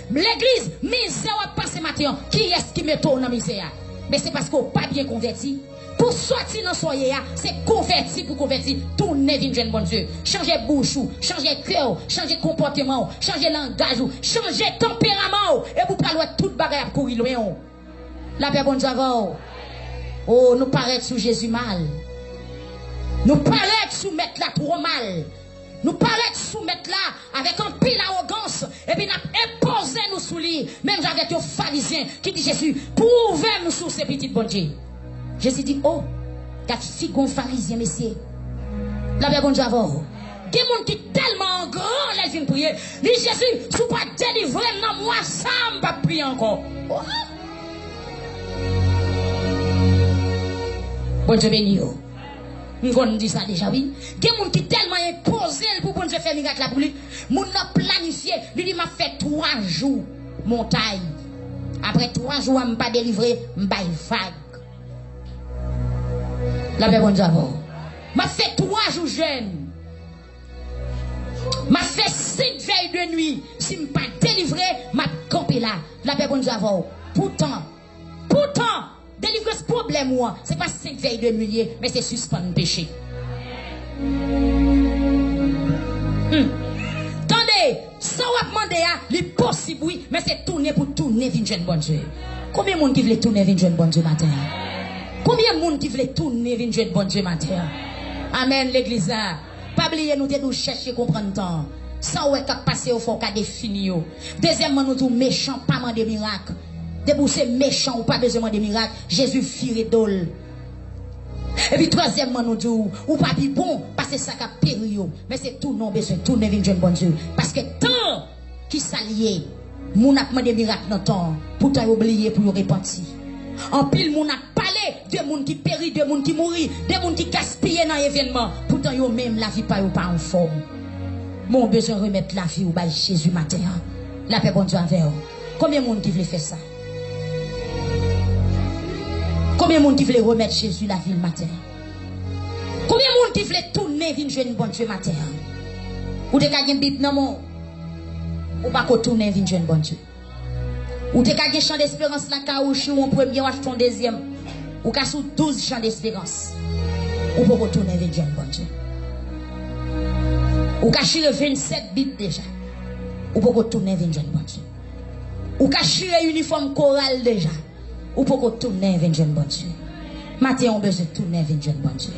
L'église, misère a passé matin, qui est-ce qui met dans la misère? Mais c'est parce qu'on pas bien converti. Pour sortir dans soyez, c'est converti pour convertir. Tourner vers jeune bon Dieu. Changer bouche, changer cœur, changer comportement, changer langage, changer tempérament. Et vous parlez toute bagarre à courir loin. La paix bon Dieu. Oh, nous paraît sous Jésus mal. Nous paraît sous mettre là trop mal. Nous paraît soumettre là avec un pile arrogance et puis nous imposer nous sous lui. Même avec les pharisiens qui dit Jésus, prouvez-nous sous ces petites bonnes Dieu. Jésus dit, oh, quatre figon pharisiens, messieurs. La paix bon Dieu avant. Il y a des gens qui sont tellement grand, là, ils viennent prier. Dit Jésus, si vous pas délivré, non, moi, ça, je ne vais pas prier encore. Oh. Bon Dieu béni. On dit ça déjà, oui. Il y a des gens qui sont tellement imposés pour bon Dieu faire miracle pour lui. Moun a planifié. Lui m'a fait 3 jours montagne. Après 3 jours, je ne pas délivré, je vais vague. La paix bon Dieu avant. M'a fait 3 jours jeune. M'a fait 5 veilles de nuit. Si je ne pas délivré, m'a campé là. La paix bon Dieu avant. Pourtant, délivrer ce problème, ce n'est pas 5 veilles de nuit, mais c'est suspendre péché. Attendez, ça va demander, c'est possible, oui, mais c'est tourner pour tourner vers jeune bon Dieu. Combien de monde qui veut tourner vers jeune bon Dieu matin? Combien de monde qui veut tourner vers jeune bon Dieu matin? Amen, l'église. Pas oublier, nous devons chercher comprendre temps. Ça ouais, qu'à passer au fond, qu'à définir. Deuxièmement, nous devons méchants, pas demander miracle. Déboucher méchant ou pas besoin de miracles, Jésus firé d'ol. Et puis troisièmement nous disons, ou pas plus bon, parce que ça a péri. Mais c'est tout non besoin, tout n'est venu bon Dieu. Parce que tant qui s'allie, moun a demandé miracles dans le temps, pour t'en oublier, pour y repentir. En pile, moun a parlé de moun qui périt, de moun qui mourit, de moun qui gaspillent dans l'événement. Pourtant, yo même la vie pas en forme. Mon besoin de remettre la vie au bal Jésus matin. La paix bon Dieu avec vous. Combien de monde qui veut faire ça? Combien de monde qui veut remettre Jésus la vie le matin? Combien de monde qui veut tourner vers jeune bon Dieu matin? Ou te gagner une Bible non mon? Ou pas tourner vers jeune bon Dieu? Ou te gagner champ d'espérance la caoutchouc ou on premier ou acheter un deuxième? Ou ka sous 12 champs d'espérance? Ou pas tourner vers jeune bon Dieu? Ou ka chire 27 Bibles déjà? Ou pas tourner vers jeune bon Dieu? Ou ka chire uniforme choral déjà? Ou pour tourner vers jeune bon Dieu. Matin on besoin de tourner vers jeune bon Dieu.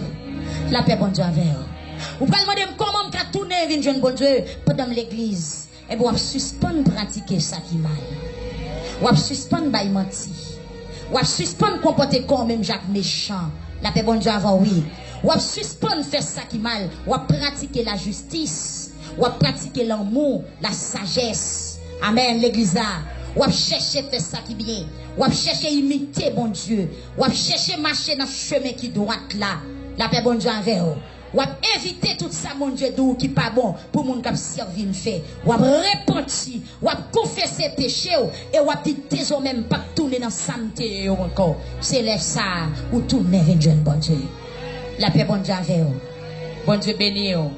La paix bon Dieu avec vous. Ou pas demander comment on tourner vers jeune bon Dieu pendant l'église. Et bon on suspend pratiquer ça qui mal. On suspend bail menti. On suspend comporter comme même Jacques méchant. La paix bon Dieu avec oui. On suspend faire ça qui mal. On pratiquer la justice. On pratiquer l'amour, la sagesse. Amen l'église là. Ou chercher faire ça qui bien. Ou chercher imiter bon Dieu. Ou chercher marcher dans le chemin qui droite là. La paix bon Dieu envers vous. Ou éviter tout ça mon Dieu d'où qui pas bon pour moun k'ap servir le fait. Ou repentir, ou confesser péché et ou dit désormais même pas tourner dans santé encore. C'est là ça ou tourner vers Dieu bon Dieu. La paix bon Dieu envers vous. Bon Dieu béni vous.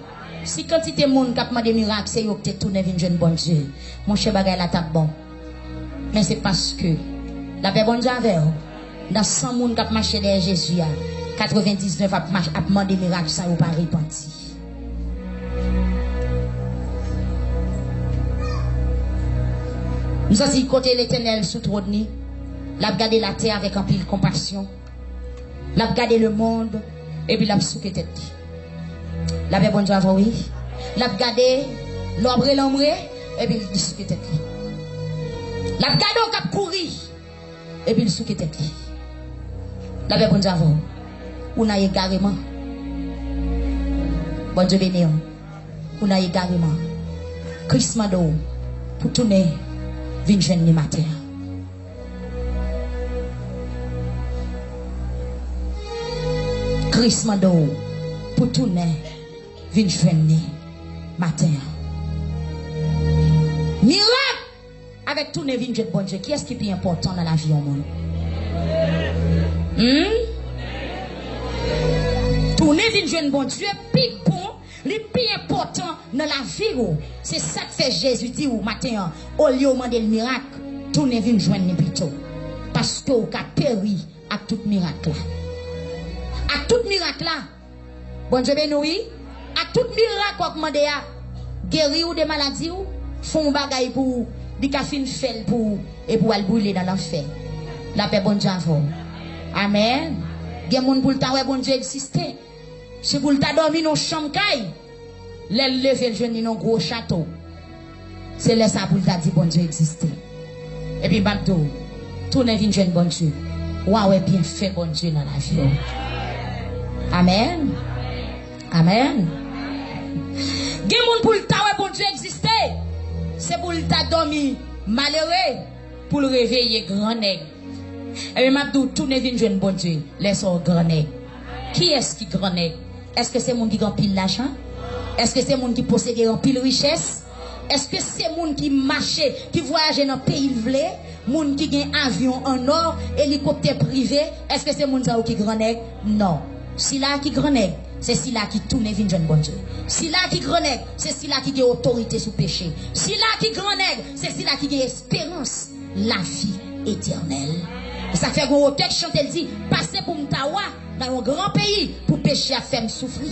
Si quantité monde k'ap demandé miracle c'est yo qui tourner vers Dieu bon Dieu. Mon cher bagay la tap bon. Mais c'est parce que la paix bon Dieu envers vous. Dans 100 monde k'ap marcher derrière Jésus 99 a demandé miracle, ça ou pas repenti. Nous avons dit côté l'Éternel sous trône, l'a regardé la terre avec un pile compassion, l'a regardé le monde et puis l'a souqué tête. La paix bon Dieu avant oui, l'a regardé l'ombre et l'ombre et puis il souqué tête. L'a regardé au cap courir et puis il souqué tête. La paix bon Dieu avant. Ou n'a carrément. Bon Dieu béni. Ou n'a carrément. Christmas d'eau pour tourner vin jeune le matin. Christmas d'eau pour tourner vin jeune le matin. Miracle avec tourner vin jeune bon Dieu. Qui est-ce qui est plus important dans la vie au monde? Tourner vin jeune bon Dieu, plus bon, le plus important dans la vie. C'est ça que fait Jésus dit au matin, au lieu de demander le miracle, tourner vin jeune plutôt. Parce que vous avez péri à tout miracle là. À tout miracle là. Bon Dieu béni oui. À tout miracle vous demandez à guérir ou des maladies ou font bagaille pour des cafés fait pour et pour aller brûler dans l'enfer. La paix bon Dieu avant. Amen. Il y a des gens pour le temps où bon Dieu existe. Si vous avez dormi dans une chambre, les lever le jeune dans un gros château. C'est là ça pour le dire bon Dieu existe. Et puis, Babdo, tournez une jeune bon Dieu. Waouh, bien fait bon Dieu dans la vie. Amen. Amen. Il y a des gens pour le temps où bon Dieu existe. C'est pour le temps dormi malheureux pour le réveiller grand nègre. Et puis, Babdo, tournez une jeune bon Dieu. Laissez-vous grand nègre. Qui est-ce qui grand nègre? Est-ce que c'est moun qui gagne pile l'argent? Est-ce que c'est moun qui possède en pile richesse? Est-ce que c'est moun qui marche, qui voyage dans le pays vle? Moun qui gagne avion en or, hélicoptère privé? Est-ce que c'est moun qui grand nègre? Non. Si là qui grand nègre, c'est si là qui tourne vin jeune bon Dieu. Si là qui grand nègre, c'est si là qui a autorité sous péché. Si là qui grand nègre, c'est si là qui a espérance, la vie éternelle. Et ça fait qu'on texte chante elle dit passer pour m'tawa dans un grand pays pour pécher à faire souffrir.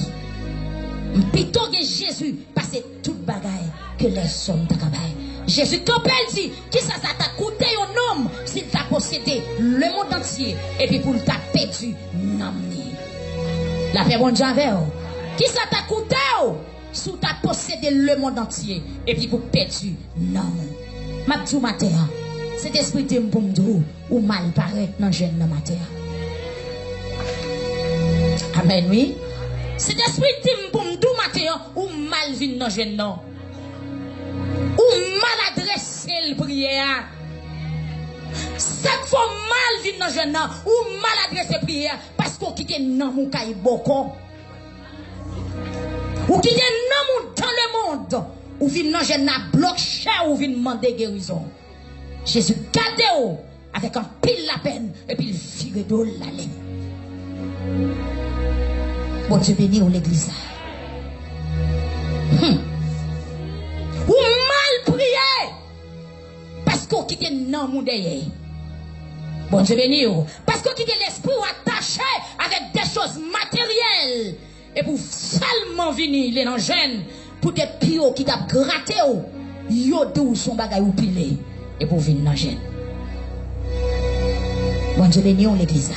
Plutôt que Jésus passer toute bagaille que les hommes t'accabaillent. Jésus t'appelle dit qui ça t'a coûté un homme s'il t'a possédé le monde entier et puis pour t'a perdu non. La paix bon Dieu avec qui ça t'a coûté si t'as possédé le monde entier et puis pour perdu non. Ma tout matin cet esprit de m'boumdou ou mal paraît dans jeune dans matin. Amen oui. Cet esprit de m'boumdou matin ou mal vin dans jeune non. Ou mal adressé le prière. Chaque fois mal vin dans jeune non ou mal adressé prière parce qu'on quitte nan mon kay boko. Ou quitte nan mon dans le monde ou vin dans jeune na bloc cher ou vin demander guérison. Jésus gardez avec un pile la peine et puis il vire de la laine. Bon Dieu béni ou l'église. Ou mal prier parce qu'on quitte non mon derrière. Bon Dieu béni ou parce qu'on quitte l'esprit attaché avec des choses matérielles et pour seulement venir les non jeunes pour des pieds qui t'a gratté yo dou son bagay ou pilé. Et pour venir dans jeune. Bon Dieu béni l'église.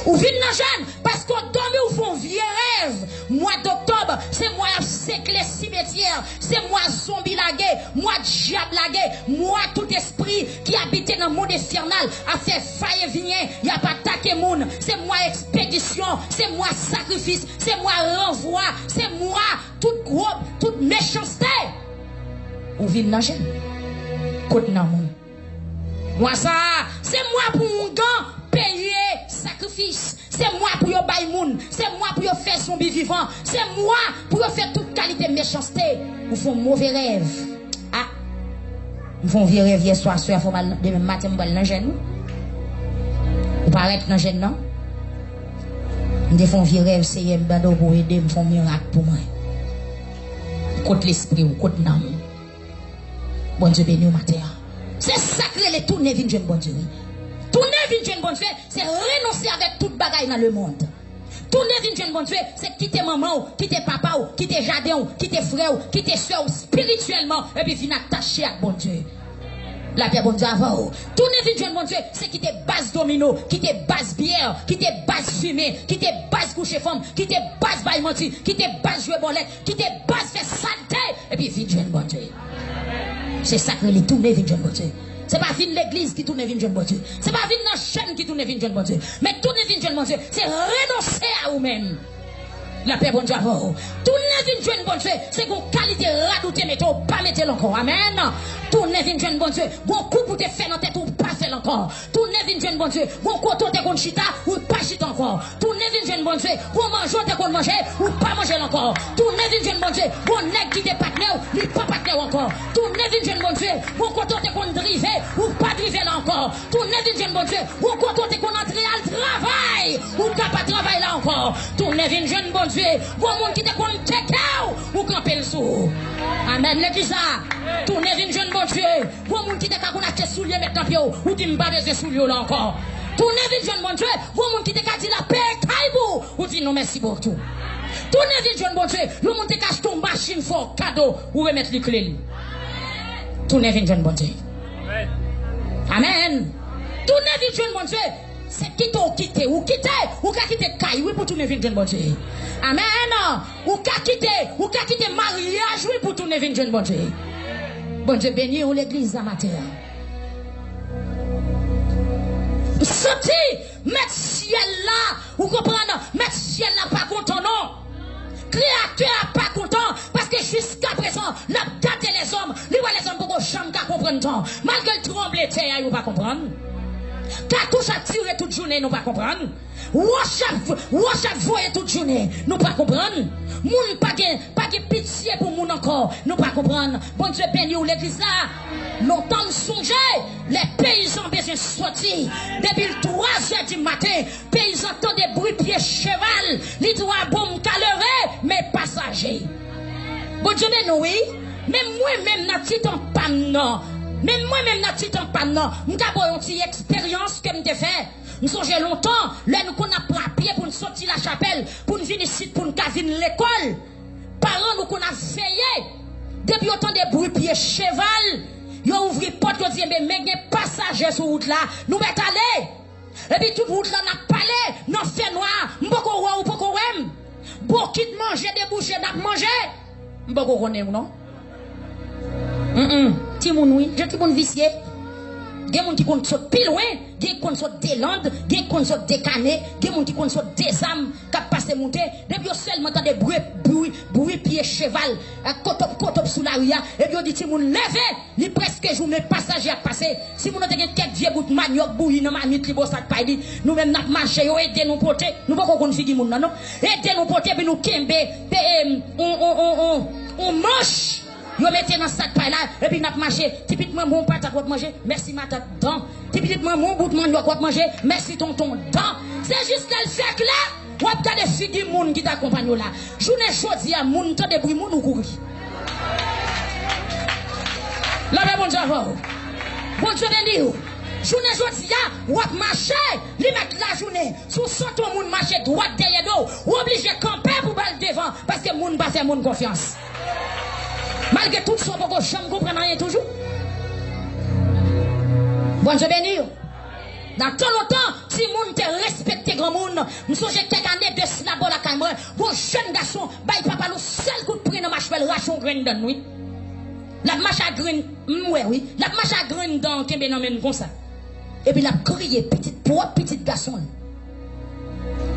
Ou venir dans jeune parce qu'on dormi ou font vieux rêve. Mois d'octobre, c'est moi sec les cimetières, c'est moi zombie lagué, moi diable lagué, moi tout esprit qui habitait dans le monde infernal a fait faille vigné, y a pas attaqué monde, c'est moi expédition, c'est moi sacrifice, c'est moi renvoi, c'est moi toute groupe, toute méchanceté. Ou venir dans jeune. Côte nan moun. Moi ça, c'est moi pour mon gant payer sacrifice. C'est moi pour yo bay moun, c'est moi pour yo faire son vivant, c'est moi pour yo faire toute qualité de méchanceté. Vous font mauvais rêve. Ah. Vous font vieux rêve hier soir, faut mal demain matin m'bal dans genou. Vous paraître dans genou non? M'de font vieux rêve, c'est m'bando pour aider, me font miracle pour moi. Côté l'esprit ou côté l'âme. Bon Dieu béni au matin. C'est sacré les tourner vin jeune bon Dieu. Tourner vin jeune bon Dieu, c'est renoncer avec toute bagaille dans le monde. Tourner vin jeune bon Dieu, c'est quitter maman, quitter papa, quitter jardin, quitter frère, quitter soeur spirituellement et puis venir attacher à bon Dieu. La paix bon Dieu avant. Tourner vin jeune bon Dieu, c'est quitter base domino, quitter base bière, quitter base fumée, quitter base coucher femme, quitter base bail menti, quitter base jouer bolette, quitter base faire saleté et puis vin jeune bon Dieu. C'est sacré les tourner vin jeune bon Dieu. C'est pas vin l'église qui tourne vin jeune bon Dieu. C'est pas vin dans chaîne qui tourne vin jeune bon Dieu. Mais tourner vin jeune bon Dieu, c'est renoncer à vous-même. La paix bon Dieu avant. Tourner vin jeune bon Dieu, c'est qu'on qualité radouté mais pas mettre encore. Amen. Tourner vin jeune bon Dieu, bon coup pour te faire dans tête ou pas faire encore. Tourner vin jeune bon Dieu, bon côté te kon chita ou pas chita encore. Tourner vin jeune bon Dieu, bon manger te kon manger ou pas manger encore. Tourner vin jeune bon Dieu, bon nèg qui te partenaire ou pas partenaire encore. Tourner vin jeune bon Dieu, bon côté te kon driver ou pas driver là encore. Tourner vin jeune bon Dieu, bon côté te kon entrer al travail ou pas travailler là encore. Tourner vin jeune bon Dieu, bon monde qui te kon check ou camper le sou. Amen l'église là. Tourner vin jeune bon Dieu, bon monde qui te kon acheter soulier mettre dans ou dit m'pas besoin soulier là encore. Tourner vin jeune bon Dieu, bon monde qui te ka dit la paix caillou ou dit non merci pour tout. Tourner vin jeune bon Dieu, le monde qui cache ton machine fort cadeau ou remettre les clés. Tourner vin jeune bon Dieu. Amen. Tourner vin jeune bon Dieu, c'est quitter ou ka quitter caille oui pour tourner vin jeune bon Dieu. Amen. Ou ka quitter mariage oui pour tourner vin jeune bon Dieu. Bon Dieu béni ou l'église à matin. Sorti, mettre ciel là, vous comprenez? Mettre ciel là pas content non. Créateur pas content parce que jusqu'à présent, n'a gâté les hommes, les hommes pour jamais comprendre. Malgré le tremblement de terre, vous pas comprendre. Cartouche a tiré toute journée, nous pas comprendre. Wash a voyé toute journée, nous pas comprendre. Moun pas de pitié pour moun encore, nous pas comprendre. Bon Dieu béni ou l'église là. Longtemps songer, les paysans besoin sortir. Depuis le 3h du matin, paysans entendent des bruits pieds cheval, les doigts bombe caloré, mais passagers. Bon Dieu béni oui, même moi-même n'a petit en panne non. Même moi-même n'a petit en panne non. M'gabo une petite expérience que m'te fait. M'songe longtemps, là nous qu'on a pris à pied pour nous sortir la chapelle, pour nous venir ici pour nous casiner l'école. Parents nous qu'on a veillé. Depuis autant de bruit pieds cheval, yo ouvri porte yo dit mais passagers sur route là, nous mettre aller. Et puis toute route là n'a parlé, non fait noir, m'boko roi ou poko wem. Bon quitte manger déboucher n'a manger. M'boko connaît ou non? Ti moun oui, je ti moun vicié. Gen moun qui kon saute pile loin, gen kon saute des landes, gen kon saute des canets, gen moun qui kon saute des âmes qui passe monter, depuis seulement dans des bruit pied cheval, kotop sous la rue et puis on dit ti moun levé, li presque journée passager à passer. Si moun te gen quelques vieux bout manioc bouilli dans manit li bo sac pa dit, nous même n'a marché yo aider nous porter, nous pas kon figi moun non. Aider nous porter puis nous kembe on mange. Yo mettez dans sac pa là et puis n'a marché typiquement mon patate quoi manger merci ma tante dans typiquement mon bout de manioc quoi manger merci tonton dans c'est juste qu'elle fait que là ou regarder figure moun qui t'accompagne là journée chaudy a moun tant de bruit moun ou courir là bon Dieu bon Dieu béni journée chaudy a ou marcher li mettre la journée sous son moun marcher droite derrière dos ou obligé camper pour balle devant parce que moun pas c'est moun confiance. Malgré tout son beaucoup jamais comprendre rien toujours. Bon Dieu béni. Dans tout longtemps, si moun te respecte grand monde, m'songe quelques années de cela pour la caméra, bon jeune garçon, bail papa nous seul coup de prix dans marche ration grain dans nuit. La marche à grain, oui, la marche à grain dans kembe nan men comme ça. Et puis la crié petit garçon.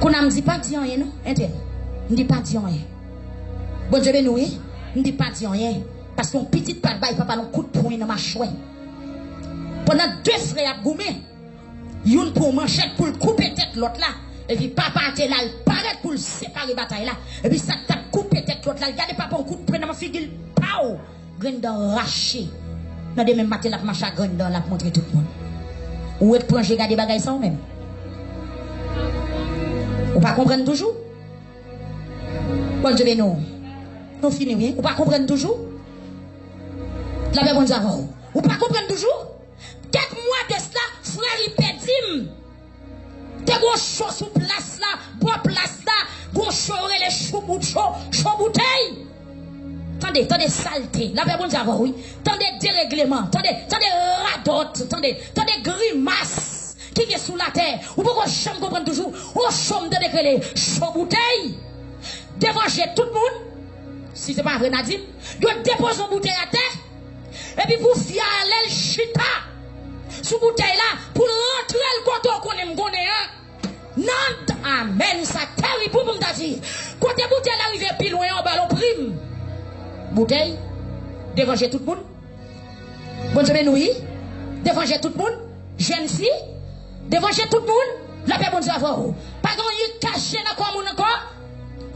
Qu'on a me dit pas dire rien non, intel. Me dit pas dire rien. Bon Dieu béni oui. Ne dis pas dire rien. Parce qu'on petit bail papa nous coup de poing dans ma chouette. Pendant deux frères à goumé, une pour manchette pour couper tête l'autre là. Et puis papa était là, il paraît pour séparer bataille là. Et puis ça t'a coupé tête l'autre là. Regardez papa un coup de près dans ma figure. Pau! Grandin raché. Dans des mêmes matins la marche à grandin la montrer tout le monde. Ou est pour regarder bagaille ça ou même. Ou pas comprendre toujours? Bon Dieu nous. Nous finissons, oui. Ou pas comprendre toujours? La paix bon Dieu avant. Ou pas comprendre toujours? Quelques mois de cela, frère il pédim. T'es gros chaud sous place là, bois place là, gros chaud les chou bouteille. Tendez saleté, la paix bon Dieu avant, oui. Tendez dérèglement, tendez radote, tendez grimace qui est sous la terre. Ou pourquoi chambre comprendre toujours? Ou chambre de décréler, chaud bouteille. Dévanger tout le monde. Si c'est pas vrai, Nadim, yo dépose une bouteille à terre. Et puis pour fier l'el chita. Sous bouteille là, pour rentrer le coton qu'on aime connaît. Non, amen, ça terrible pour me dire. Côté bouteille arrive plus loin en ballon prime. Bouteille, dévanger tout le monde. Bonne semaine, oui. Dévanger tout le monde. Jeune fille, dévanger tout le monde. La paix, bon Dieu, avant. Pas grand chose caché dans quoi mon encore.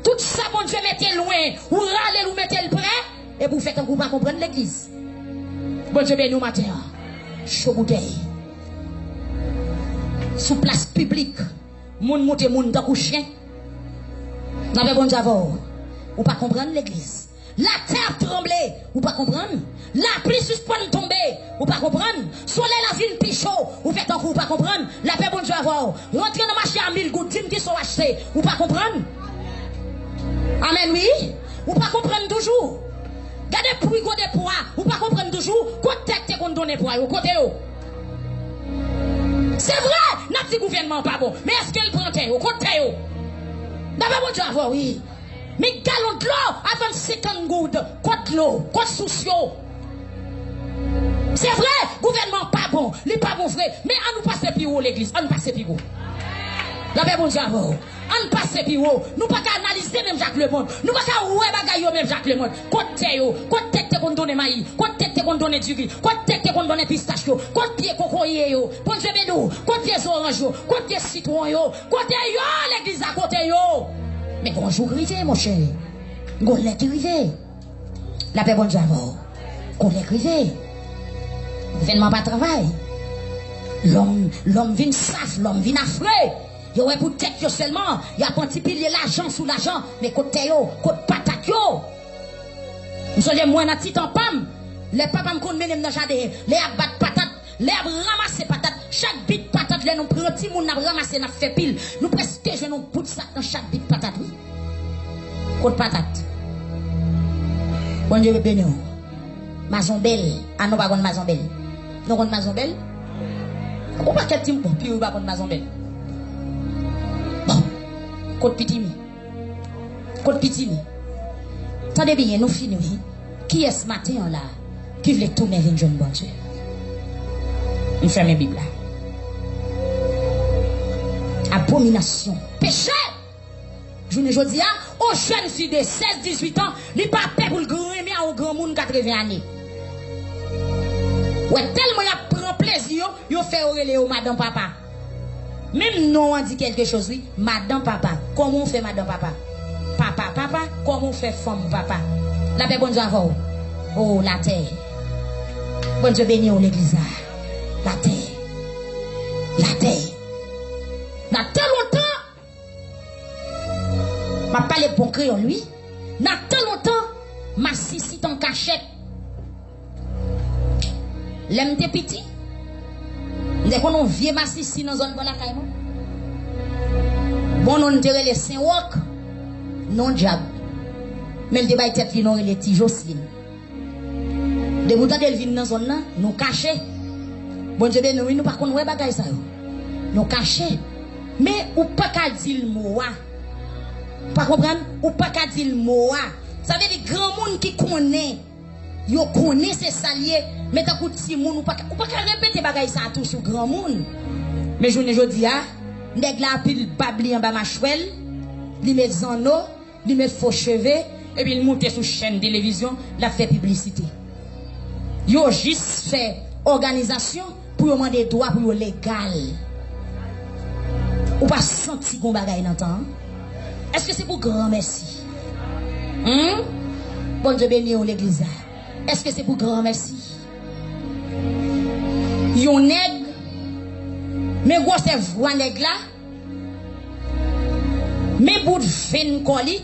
Tout ça, bon Dieu, mettez loin. Ou râlez, ou mettez le prêt. Et vous faites un coup pas comprendre l'église. Bon Dieu, bénis nous matin. Chaud bouteille. Sous place publique. Moun monte moun dans chien. La paix, bon Dieu, avant. Ou pas comprendre l'église. La terre tremble, ou pas comprendre? La pluie suspend tomber, ou pas comprendre? Soleil la ville pichot, ou faites un coup, ou pas comprendre? La paix bon Dieu avoir. Rentrez dans le marché à 1000 gouttes, qui sont achetés, ou pas comprendre? Amen, oui? Ou pas comprendre toujours? Gardez pour des poids, ou pas comprendre toujours? Côté tête qu'on donne poids, au côté haut. C'est vrai, notre petit gouvernement pas bon, mais est-ce qu'elle prend terre, au côté haut? La paix bon Dieu avoir, oui. Mais galon de l'eau avant 50 gouttes, côte l'eau, côte sociaux. C'est vrai, gouvernement pas bon, les pas bon frère, mais on nous passe plus haut l'église, on nous passe plus haut. La paix bon Dieu avant, on nous passe plus haut, nous pas qu'à analyser même Jacques le monde, nous pas qu'à ouais bagaille même Jacques le monde. Côte tête qu'on donne maïs, côte tête qu'on donne du riz, côte tête qu'on donne pistachio, côte pied cocoyer yo, bon Dieu bénou, côte pied orange yo, côte pied citron yo, côté yo l'église à côté yo. Mais bonjour rivé, mon cher. Gonlet rivé. La paix bonne avant. Gonlet rivé. Gouvernement pas travail. L'homme vient saf, l'homme vient affreux. Yo ouais pour tête yo seulement. Y a un petit pilier l'argent sous l'argent. Mais côté yo, côté patate yo. Nous sommes moins dans titan pam. Les papas me connaissent même dans jardin. Les abattent patate. Les ramasser patate. Chaque bit patate, les nous prend petit moun n'a ramasser n'a fait pile. Nous presque je nous bout ça dans chaque bit patate. Côte patate. Bon Dieu béni. Maison belle. Ah non pas gon maison belle. Non gon maison belle. Ou pas quel tim puis ou pas gon maison belle. Bon. Côte pitimi. Côte pitimi. Tendez bien nous finissons. Qui est ce matin là qui veut tourner vers jeune bon Dieu? Nous fermons la Bible là. Abomination, péché. Je ne dis pas, aux jeunes filles de 16-18 ans, ils pas peur pour le grand mais au grand monde 80 années. Ouais, tellement il prend plaisir, il fait aurélie au madame papa. Même non on dit quelque chose, oui, madame papa. Comment on fait madame papa? Papa, comment on fait femme papa? La paix bon Dieu avant. Oh, la terre. Bon Dieu béni au l'église. La terre. La terre. Dans tant longtemps, ma parle bon crayon lui. Dans tant longtemps, ma sissi en cachette. L'aime des petits. Dès qu'on vient ma sissi dans zone de la caille. Bon, on dirait les Saint-Roch. Non diable. Mais le débat tête li non les petits Jocelyne. De bouton de vin dans zone là, nous cacher. Bon Dieu béni nous par contre ouais bagaille ça. Nous cacher. Mais ou pas qu'à dire le mot. Pas comprendre? Ou pas qu'à dire le mot. Ça veut dire grand monde qui connaît. Yo connaît c'est salier, mais tant que petit monde ou pas qu'à répéter bagaille ça tout sur grand monde. Mais je ne dis pas, nèg la pile babli en bas machouel, li met en eau, li met faux cheveux et puis il monte sur chaîne télévision, la fait publicité. Yo juste fait organisation pour demander droit pour légal. Ou pas senti qu'on bagaille dans temps? Est-ce que c'est pour grand merci? Bon Dieu béni l'église. Est-ce que c'est pour grand merci? Yon nèg, mais gros c'est voix nèg là. Mais bout de veine colis,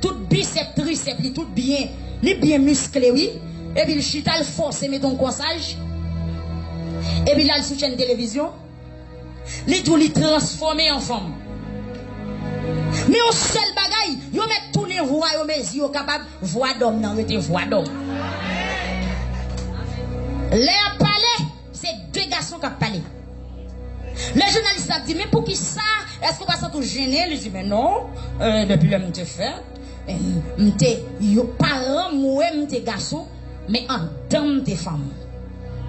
tout bicep triceps, tout bien, li bien musclé oui. Et puis le chita le force met ton corsage. Et puis là le soutien de télévision. Li tout li transformer en femme. Mais au seul bagaille, yo met tout les voix yo mes yeux capable voix d'homme nan rete voix d'homme. Les parler, c'est deux garçons qui parlent. Le journaliste a dit mais pour qui ça? Est-ce qu'on va s'en tout gêner? Il dit mais non, depuis le m'te fait, m'te yo parent moi m'te garçon, mais en dame des femmes.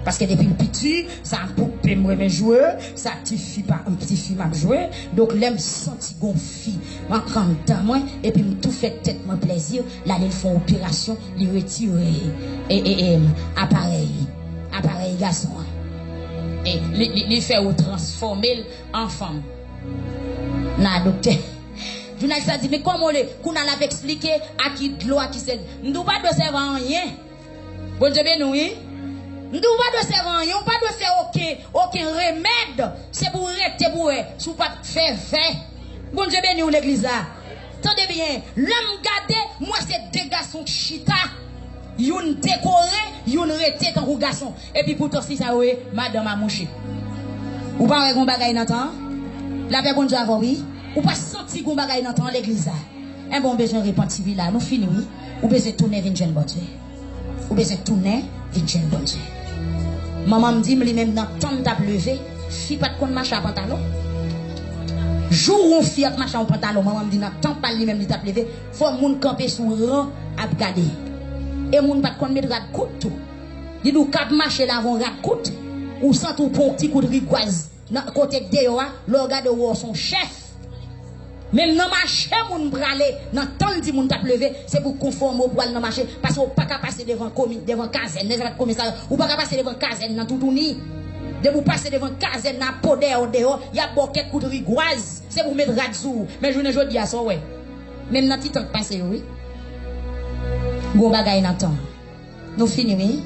Parce que depuis le petit, ça a poupé moi mes joueurs, ça petit fille pas un petit fille m'a joué, donc l'aime senti gon fille, en dans moi et puis tout fait tête mon plaisir, là ils font opération, ils retirent appareil garçon. Et les fait ou transformer en femme. Na docteur. Journaliste a dit mais comment qu'on a expliqué à qui de l'eau à qui c'est. Nous pas de servir rien. Bon Dieu ben oui. Nous pas de servir rien, pas de faire aucun remède. C'est pour rester pour sous pas faire fait. Bon Dieu ben nous l'église là. Attendez bien, l'homme gardé, moi c'est deux garçons chita. Yon décoré, yon rete tant que garçon. Et puis pour toi si ça oui, madame a mouché. Ou pas un bagay dans temps? La paix bon Dieu avant oui. Ou pas senti gon bagay dans temps l'église là. Un bon besoin repentir là, nous fini oui. Ou besoin tourner vinn jeune bon Dieu. Ou besoin tourner vinn jeune bon Dieu. Maman me dit même dans temps t'a levé, fi pas de kon marcher à pantalon. Jour où fi a marcher en pantalon, maman me dit dans temps pas lui même li t'a levé, faut moun camper sous rang à regarder. Et moun pas kon mettre rat kout. Di nou k'ap marcher là avant rat kout ou sans tout pon petit coup de rigoise. Dans côté de yo, le regarde ou son chef. Même dans marché moun bralé, dans temps di moun t'a levé, c'est pour conformer au poil dans marché parce qu'on pas capable passer devant caserne, n'est pas commissaire, ou pas capable passer devant caserne dans toutouni. De vous passer devant caserne dans podé au dehors, il y a boquet coup de rigoise, c'est pour mettre rat sous. Mais je ne jodi à ça ouais. Même dans petit temps passé oui. Gon bagay n'attend. Nous finissons.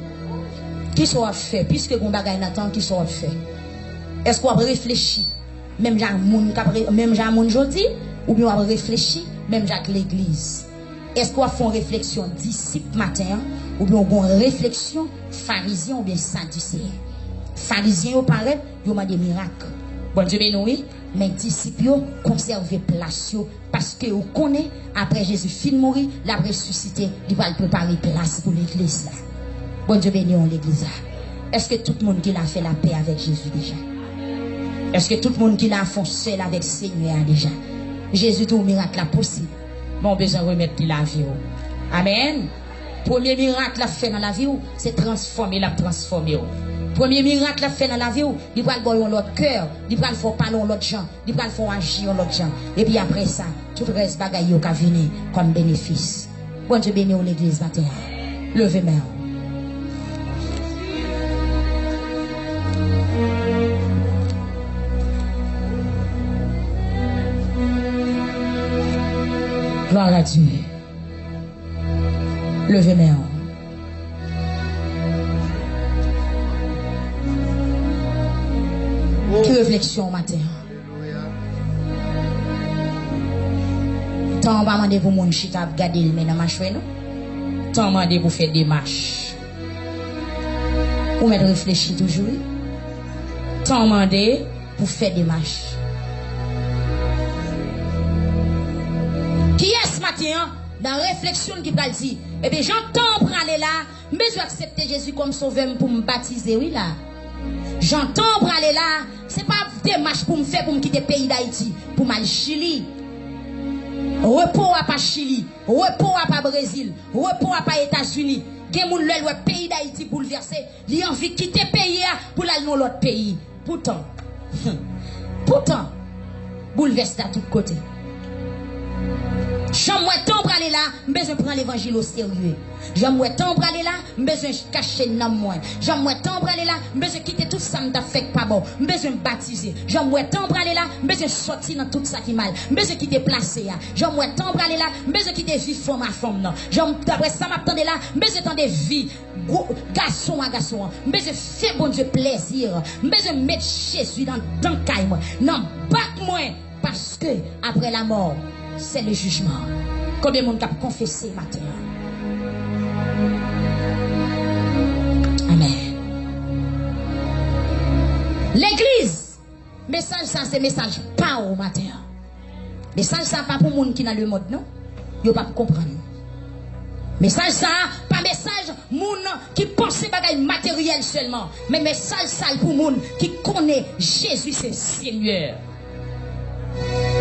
Qui soit fait puisque gon bagay n'attend qui soit fait. Est-ce qu'on a réfléchi même Jean moun jodi ou bien on a réfléchi même Jacques l'église. Est-ce qu'on a fait une réflexion disciple matin ou bien on a une réflexion pharisien ou bien sadducéen. Pharisien yo paraît yo m'a des miracles. Bon Dieu béni oui, mais disciples yo conserver place yo parce que vous connaissez après Jésus fin mourir, l'a ressuscité, il va préparer place pour l'église là. Bon Dieu béni l'église là. Est-ce que tout le monde qui l'a fait la paix avec Jésus déjà? Est-ce que tout le monde qui l'a foncé avec Seigneur déjà? Jésus tout miracle là possible. Bon besoin remettre la vie. Amen. Premier miracle la fait dans la vie c'est transformer la transformer. Premier miracle la fait dans la vie il va le boire l'autre cœur, il va le faire parler l'autre gens, il va le faire agir l'autre gens. Et puis après ça, tout le reste bagaille yo ka venir comme bénéfice. Bon Dieu béni l'église matin. Levez main. Gloire à Dieu. Levez main. Qui réflexion matin. Tant va demander pour mon chita garder le dans ma chouette non. Tant demander pour faire des marches. Ou mettre réfléchir toujours. Tant demander pour faire des marches. Qui est ce matin dans la réflexion qui va dire eh bien j'entends pour aller là mais je vais accepter Jésus comme sauveur pour me baptiser oui là. J'entends pour aller là, c'est pas démarche pour me faire pour me quitter le pays d'Haïti, pour m'aller Chili. Repos à pas Chili, repos à pas Brésil, repos à pas États-Unis. Gen moun le pays d'Haïti bouleversé, il a envie de quitter le pays pour aller dans l'autre pays. Pourtant, bouleversé à tous côtés. J'aime temps pour aller là, besoin prendre l'évangile au sérieux. J'aime temps pour aller là, besoin cacher dans moi. J'aime temps pour aller là, besoin quitter tout ça m'ta fait pas bon. Besoin baptiser. J'aime temps pour aller là, besoin sortir dans tout ça qui mal. Besoin quitter placer là. J'aime temps pour aller là, besoin quitter vivre femme à femme non. J'aime d'après ça m'attendait là, besoin tendre vie garçon à garçon. Besoin faire bon Dieu plaisir. Besoin mettre Jésus dans caille moi. Non, bac moi parce que après la mort c'est le jugement. Combien de monde a confessé matin? Amen. L'église, message ça c'est message pas au matin. Message ça pas pour monde qui dans le monde non. Yo pas comprendre. Message ça pas message monde qui pense bagaille matériel seulement, mais message ça pour monde qui connaît Jésus c'est Seigneur.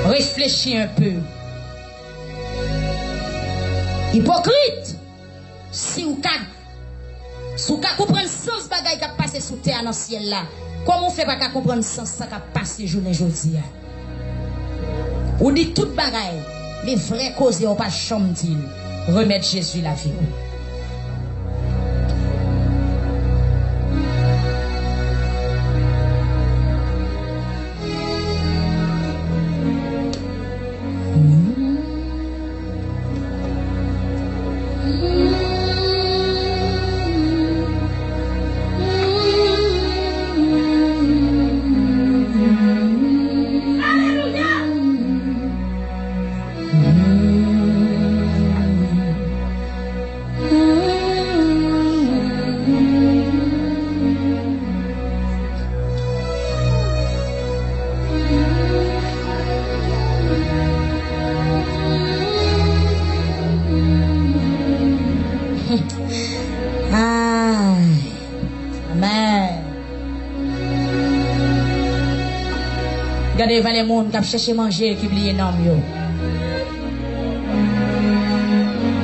Réfléchis un peu. Hypocrite, si vous comprenez le sens bagay qui a passé sous terre dans le ciel là, comment on fait pas comprendre le sens ça qui a passé journée aujourd'hui? Ou dit tout bagay, les vrais causes ou pas chambre dit, remettre Jésus la vie. Regardez les gens qui cherchent à manger qui oublient non yo.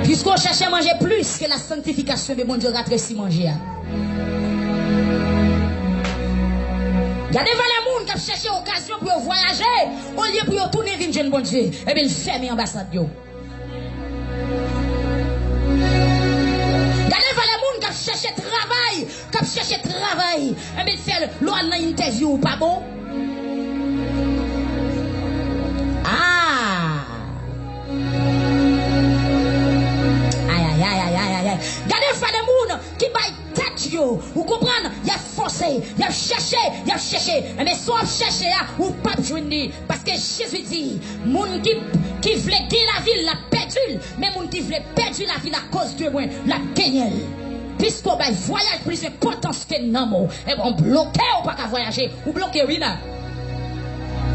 Puisqu'on cherche à manger plus que la sanctification de mon Dieu rattraper manger. Regardez les gens qui cherchent occasion pour voyager au lieu pour tourner vers jeune bon Dieu et bien fermer l'ambassade yo. Regardez les gens qui cherchent travail, et bien faire l'autre interview pas bon. Gardez les gens qui baillent tête yo, vous comprenez? Il a forcé, il a cherché, mais soit cherché ou pas joindre parce que Jésus dit, moun qui voulait gagner la ville l'a perdu, mais moun qui voulait perdre la ville à cause de moi l'a gagné. Puisqu'on va voyager plus important que non, et on bloqué ou pas qu'à voyager, ou bloqué oui là.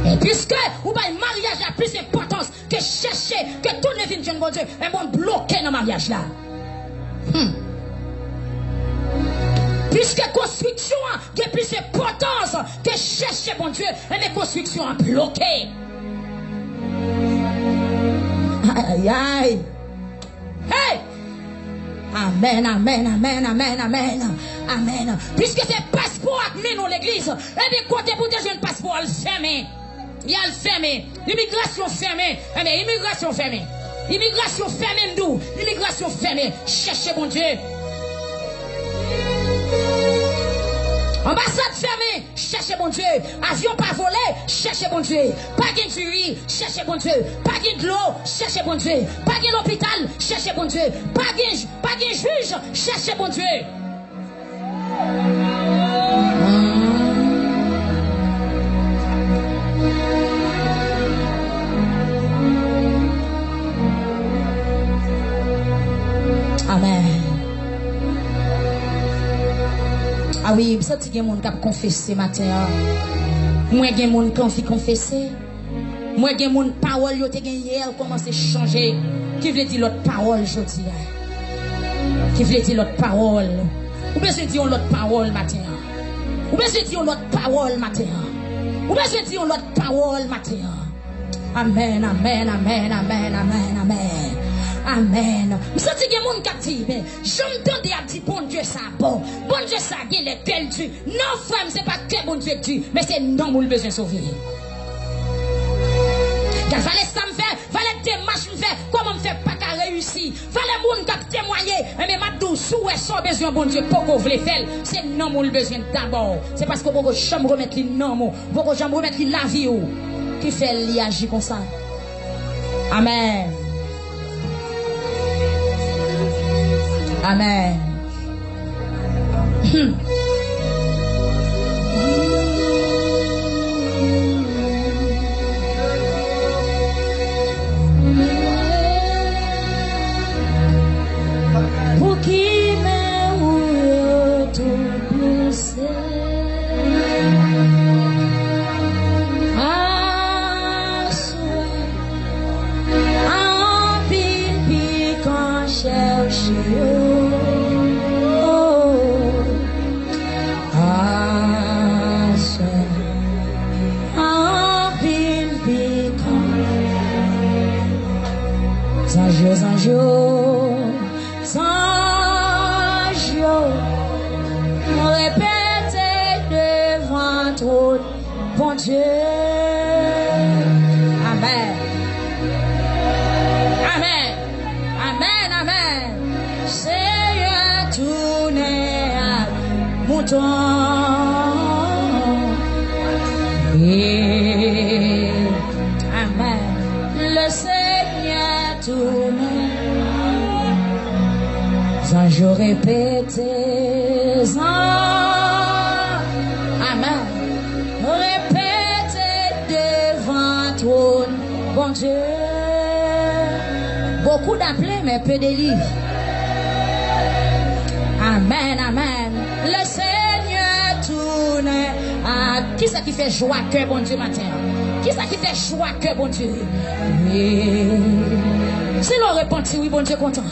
Et puisque ou pas mariage a plus d'importance que chercher, que tourner vers Dieu bon Dieu, et on bloqué dans le mariage là. Puisque construction a plus d'importance que chercher bon Dieu, et mes constructions a bloqué. Aïe aïe. Hey! Amen, amen, amen, amen, amen, amen. Puisque c'est passeport à mener dans l'église, et bien côté pour des jeunes passeport, elle fermé. Il y a le fermé. L'immigration fermée. Eh bien, immigration fermée. Immigration fermée, nous. Immigration fermée. Cherchez bon Dieu. Ambassade fermée. Cherchez bon Dieu. Avion pas volé. Cherchez bon Dieu. Pas de jury. Cherchez bon Dieu. Pas de l'eau. Cherchez bon Dieu. Pas de l'hôpital. Cherchez bon Dieu. Pas de juge. Cherchez bon Dieu. Amen. Ah oui, ça c'est des gens qui ont confessé matin. Moi, j'ai des gens qui ont confessé. Moi, j'ai des gens qui parole qui ont gagné, commencé à changer. Qui veut dire l'autre parole, je dis. Qui veut dire l'autre parole. Ou bien je dis l'autre parole matin. Ou bien je dis l'autre parole matin. Ou bien je dis l'autre parole matin. Amen, amen, amen, amen, amen, amen. Amen. Je sens que les gens qui disent, mais j'entends dire, bon Dieu, ça bon. Bon Dieu, ça gagne les perdus. Non, frère, ce n'est pas que bon Dieu tue, mais c'est non, vous le besoin de sauver. Car fallait ça me faire, fallait démarche me faire, comment voyez, mais maintenant, sous est besoin, bon Dieu, pour qu'on le faire, c'est non, mon besoin d'abord. C'est parce que vous jamais remettre les noms, vous jamais remettre la vie, qui fait l'agir comme ça. Amen. Amen. Pour qui me tout blessé. Bon Dieu, Amen, Amen, Amen, Amen. Seigneur, tournez à mouton. Amen. Le Seigneur tourne. Je répète, Amen. Bon Dieu, beaucoup d'appelés, mais peu de livres. Amen, amen. Le Seigneur tourne à qui ça qui fait joie que bon Dieu matin? Qui ça qui fait joie que bon Dieu? C'est le repentir, oui, bon Dieu content.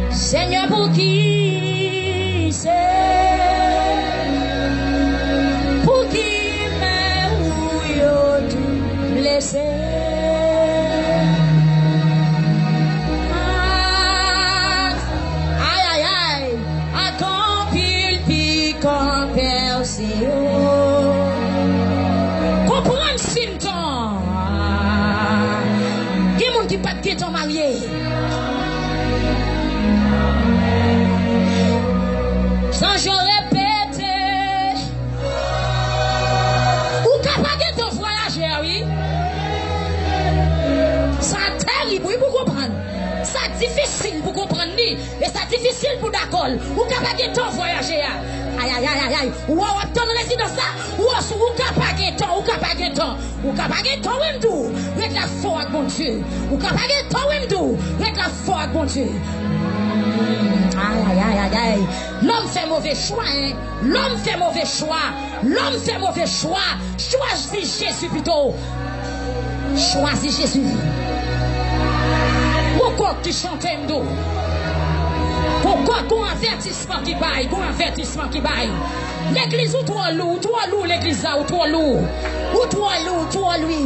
Seigneur, pour qui c'est? Blessé. Aïe, aïe, aïe, à quand pile, puis quand percé. Comprendre symptômes. Il y a des gens qui ne pas de ton marié. Sans je répète, ou capable de ton voyager, oui. Ça terrible, oui, pour comprendre. Ça difficile pour comprendre. Et ça difficile pour d'accord. Ou capable de ton voyager. Aïe, aïe, aïe, aïe. Ou ton résidence là. Ou capable de ton, ou capable de ton. Ou capable de ton, oui, m'dou. Avec la foi avec mon Dieu. Ou capable de ton, oui, m'dou. Avec la foi avec mon Dieu. Aïe, aïe, aïe, aïe. L'homme fait mauvais choix, hein. L'homme fait mauvais choix. L'homme fait mauvais choix. Choisis Jésus plutôt. Choisis Jésus. Pourquoi tu chantes m'dou? Pourquoi qu'on avertissement qui baille, qu'on avertissement qui baille? L'église ou toi loup l'église là, ou toi loup, toi lui.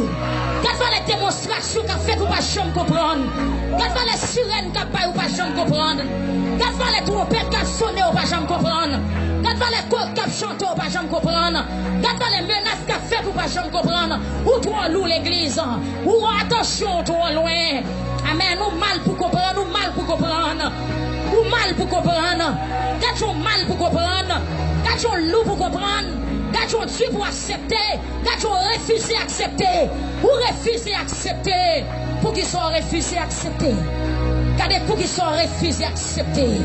Quand va les démonstrations qu'a fait ou pas jamais comprendre. Quand va les sirènes qu'a baille ou pas jamais comprendre. Quand va les trompettes qu'a sonné ou pas jamais comprendre. Quand va les côtes qu'a chanté ou pas jamais comprendre. Quand va les menaces qu'a fait ou pas jamais comprendre. Ou toi loup l'église, ou attention toi loin. Amen, nous mal pour comprendre, nous mal pour comprendre. Ou mal pour comprendre. Quand mal pour comprendre. Quand on loup pour comprendre. Quand on Dieu pour accepter. Quand on refuse d'accepter. Ou refuser d'accepter. Pour qu'ils soient refusés d'accepter. Quand pour qu'ils soient refusés d'accepter.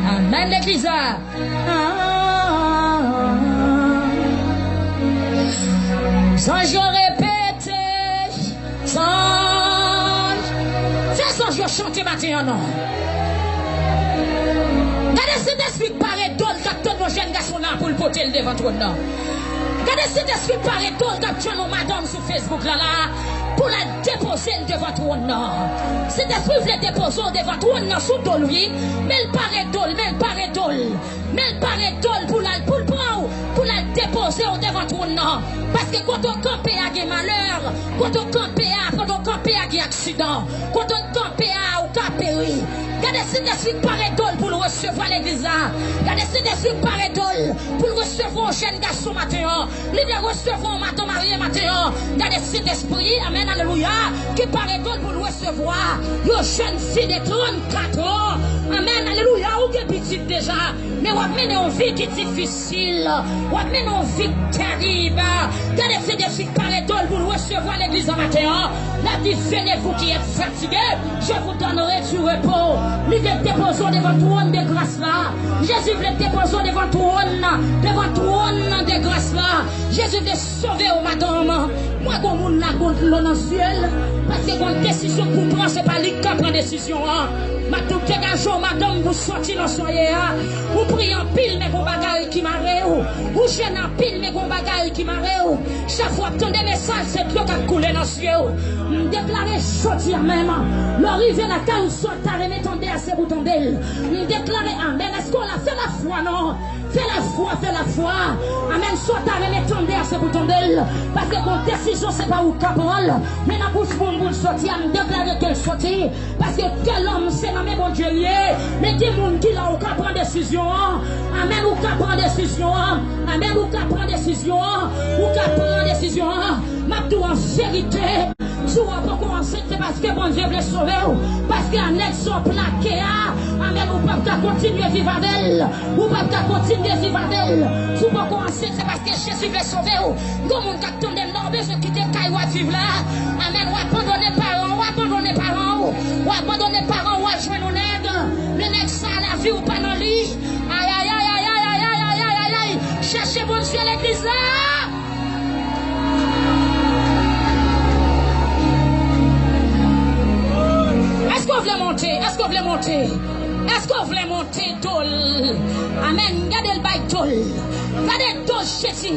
Amen l'église. Sans je répète, sans je chante matin, non. Regardez cet esprit paraît d'ol quand ton jeune garçon là pour le poter devant toi, non. Regardez cet esprit paraît d'ol quand tu as madame sur Facebook là, pour la déposer devant toi, non. Cet esprit voulait déposer devant toi, non, sous ton lui, mais il paraît d'ol, mais il paraît d'ol pour la déposer devant toi, non. Parce que quand on campé à des malheurs, quand on campé à des accidents, quand on campé à ou capéri, Regardez si des suites par édole pour le recevoir l'église là. Regardez si des suites par édole pour le recevoir jeune garçon matin. Leader recevoir matin marié matin. Regardez si d'esprit, amen, alléluia, qui par édole pour le recevoir. Yo jeune fille de 34 ans. Amen, alléluia, ou qui petite déjà. Mais on mène une vie qui est difficile. On mène une vie terrible. Regardez si des suites par édole pour le recevoir l'église matin. La dit, venez-vous qui êtes fatigués, je vous donnerai du repos. Lui de déposer devant le trône de grâce là. Jésus voulait déposer devant le trône de grâce là. Jésus voulait sauver au madame. Moi, comme mon la contre l'eau dans le ciel, parce que quand décision pour prendre, c'est pas lui qui prend décision. Ma tout dégageant, madame, vous sortez dans le soyer. Vous priez en pile, mais vos bagailles qui m'arrêtent. Vous gênez en pile, mais vos bagailles qui m'arrêtent. Chaque fois que vous avez des messages, c'est Dieu qui a coulé dans le ciel. Déclarez sortir même. L'arrivée la caille soit à remettre à ses boutons d'elle. Déclarez amen. Est-ce qu'on a fait la foi, non? Fais la foi, fais la foi. Amen. Soit à remettre à ses boutons d'elle. Parce que mon décision, c'est pas où capable. Mais la bouche pour vous sortir, déclarer qu'elle sortit. Parce que quel homme, c'est dans mes bon Dieu. Mais des gens qui là, ou qu'à prendre décision. Amen. Ou qu'à prendre décision. Amen. Ou qu'à prendre décision. Ou qu'à prendre décision. Ma tout en vérité. Si on peut commencer, c'est parce que mon Dieu veut sauver. Parce qu'un ex sont plaqués. Amen. Ou pas continuer à vivre avec elle. Ou pas continuer à vivre avec elle. Si on peut commencer, c'est parce que Jésus veut sauver. Comme on a tourné dans besoin quitter Caillou à vivre là. Amen. Ou abandonner parents. Ou abandonner parents. Ou abandonner parents. Ou joindre nos nègres. Le nègre ça la vie ou pas dans le lit. Aïe, aïe, aïe, aïe, aïe, aïe, aïe, aïe, aïe, aïe. Cherchez mon Dieu l'église là. Est-ce qu'on voulait monter? Est-ce qu'on voulait monter? Est-ce qu'on voulait monter tol? Amen. Gardez le bail tol. Gardez tol chéti.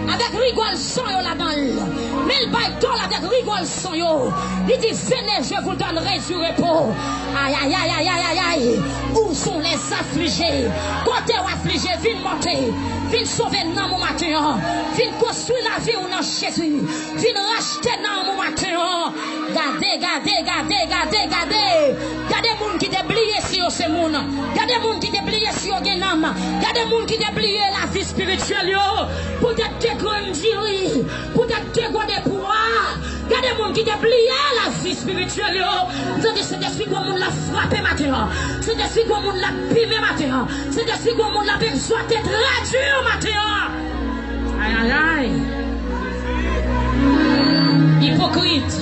Avec rigole son yo là-dedans. Mais le bail tol avec rigole son yo. Il dit venez, je vous donnerai du repos. Aïe, aïe, aïe, aïe, aïe, aïe, aïe. Où sont les affligés? Côté ou affligé, viens monter. Viens sauver dans mon matin. Viens construire la vie ou dans Jésus. Viens racheter dans mon matin. Gardez, gardez, gardez, gardez, gardez. Gardez les gens qui déblient si vous c'est moun. Gardez les gens qui déblient si vous avez un âme. Gardez les gens qui déblient la vie spirituelle. Pour être grandir. Pour être dégradé pouvoir. Gardez les gens qui déblient la vie spirituelle. C'est des filles comme on l'a frappé matin. C'est des filles comme on l'a pimé matin. C'est des filles comme on l'a besoin d'être réduit matin. Aïe, aïe, aïe. Hypocrite.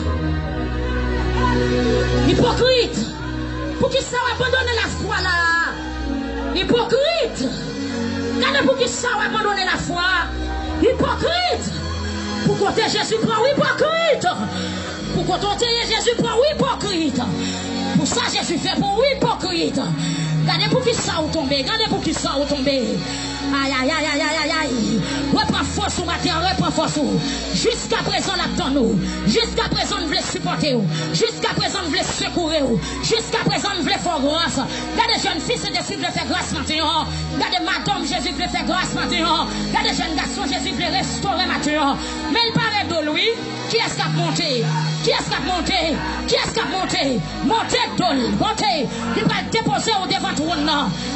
Hypocrite. Pour qui ça va abandonner la foi là? Hypocrite. Regardez pour qui ça va abandonner la foi? Hypocrite. Pour côté Jésus prend hypocrite. Pour côté Jésus prend hypocrite. Pour ça Jésus fait pour hypocrite. Regardez pour qui ça va tomber. Regardez pour qui ça va tomber. Aïe, aïe, aïe, aïe, aïe, aïe, aïe. Reprends force au matin, reprends force. Jusqu'à présent, là-dedans, nous. Jusqu'à présent, nous voulons supporter. Jusqu'à présent, nous voulons secourir. Jusqu'à présent, nous voulons faire grâce. Regardez, jeunes filles, c'est des filles qui veulent faire grâce maintenant. Regardez, madame, Jésus veut faire grâce maintenant. Regardez, jeunes garçons, Jésus veut restaurer maintenant. Mais il paraît de lui. Qui est-ce qui a monté? Qui est-ce qui a monté? Qui est-ce qui a monté? Montez, Dol, montez. Il va le déposer au devant de trône.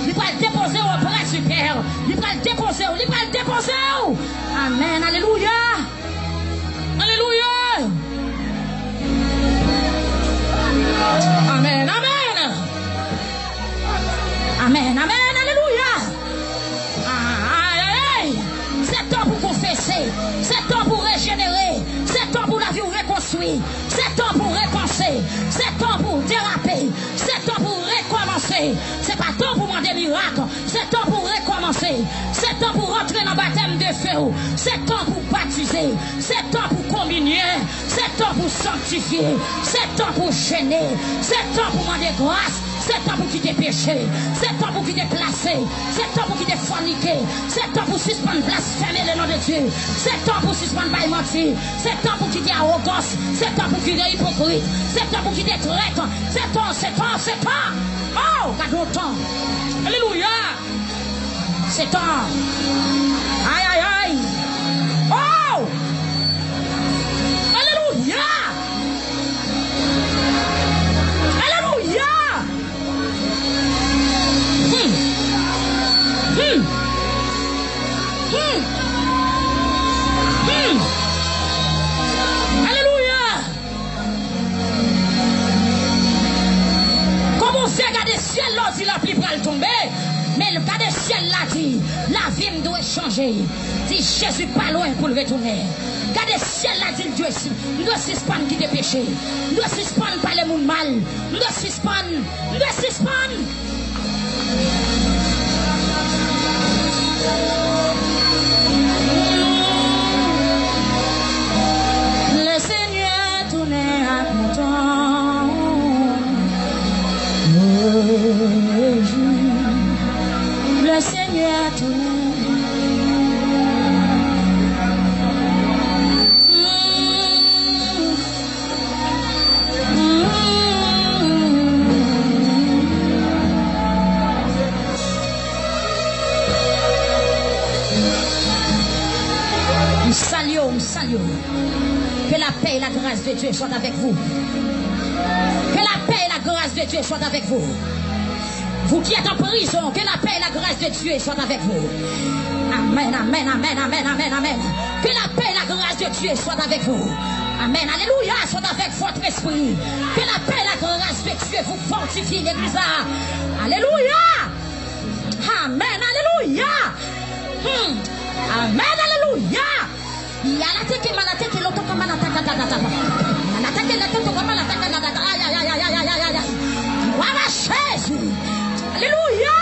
Il va le déposer auprès du Père. Il va le déposer. Il va le déposer. Amen. Alléluia. Alléluia. Amen. Amen. Amen. Amen. Alléluia. Aïe, aïe. C'est temps pour confesser. C'est temps pour régénérer. C'est temps pour la vie reconstruire. C'est temps pour repenser. C'est temps pour déraper. C'est temps pour recommencer. C'est pas temps pour demander miracle. C'est temps pour recommencer. C'est temps pour rentrer dans le baptême de feu. C'est temps pour baptiser. C'est temps pour communier. C'est temps pour sanctifier. C'est temps pour gêner. C'est temps pour demander grâce. C'est temps pour quitter péché. C'est temps pour quitter placer. C'est temps pour quitter forniquer. C'est temps pour suspendre blasphémer le nom de Dieu. C'est temps pour suspendre bail mentir. C'est temps pour quitter arrogance. C'est temps pour quitter hypocrite. C'est temps pour quitter traître. C'est temps, c'est temps, c'est temps. Oh, gardons le temps. Alléluia. C'est temps. Aïe, aïe, aïe. Oh. Alléluia. Alléluia. changer. Dis Jésus pas loin pour le retourner. Gardez le ciel là, dit Dieu ici. Nous devons suspendre qui des péchés. Nous devons suspendre par les monde mal. Nous devons suspendre. Nous devons suspendre. Le Seigneur tournait à mon temps. Le Seigneur tournait. Salut. Que la paix et la grâce de Dieu soient avec vous. Que la paix et la grâce de Dieu soient avec vous. Vous qui êtes en prison, que la paix et la grâce de Dieu soient avec vous. Amen, amen, amen, amen, amen, amen. Que la paix et la grâce de Dieu soient avec vous. Amen, alléluia, soit avec votre esprit. Que la paix et la grâce de Dieu vous fortifient, l'église. Alléluia. Amen, alléluia. Amen, alléluia. Il y a la tête qui m'a la tête et l'autre comme la tête. La tête et la tête comme la tête. Aïe. Voilà Jésus. Alléluia.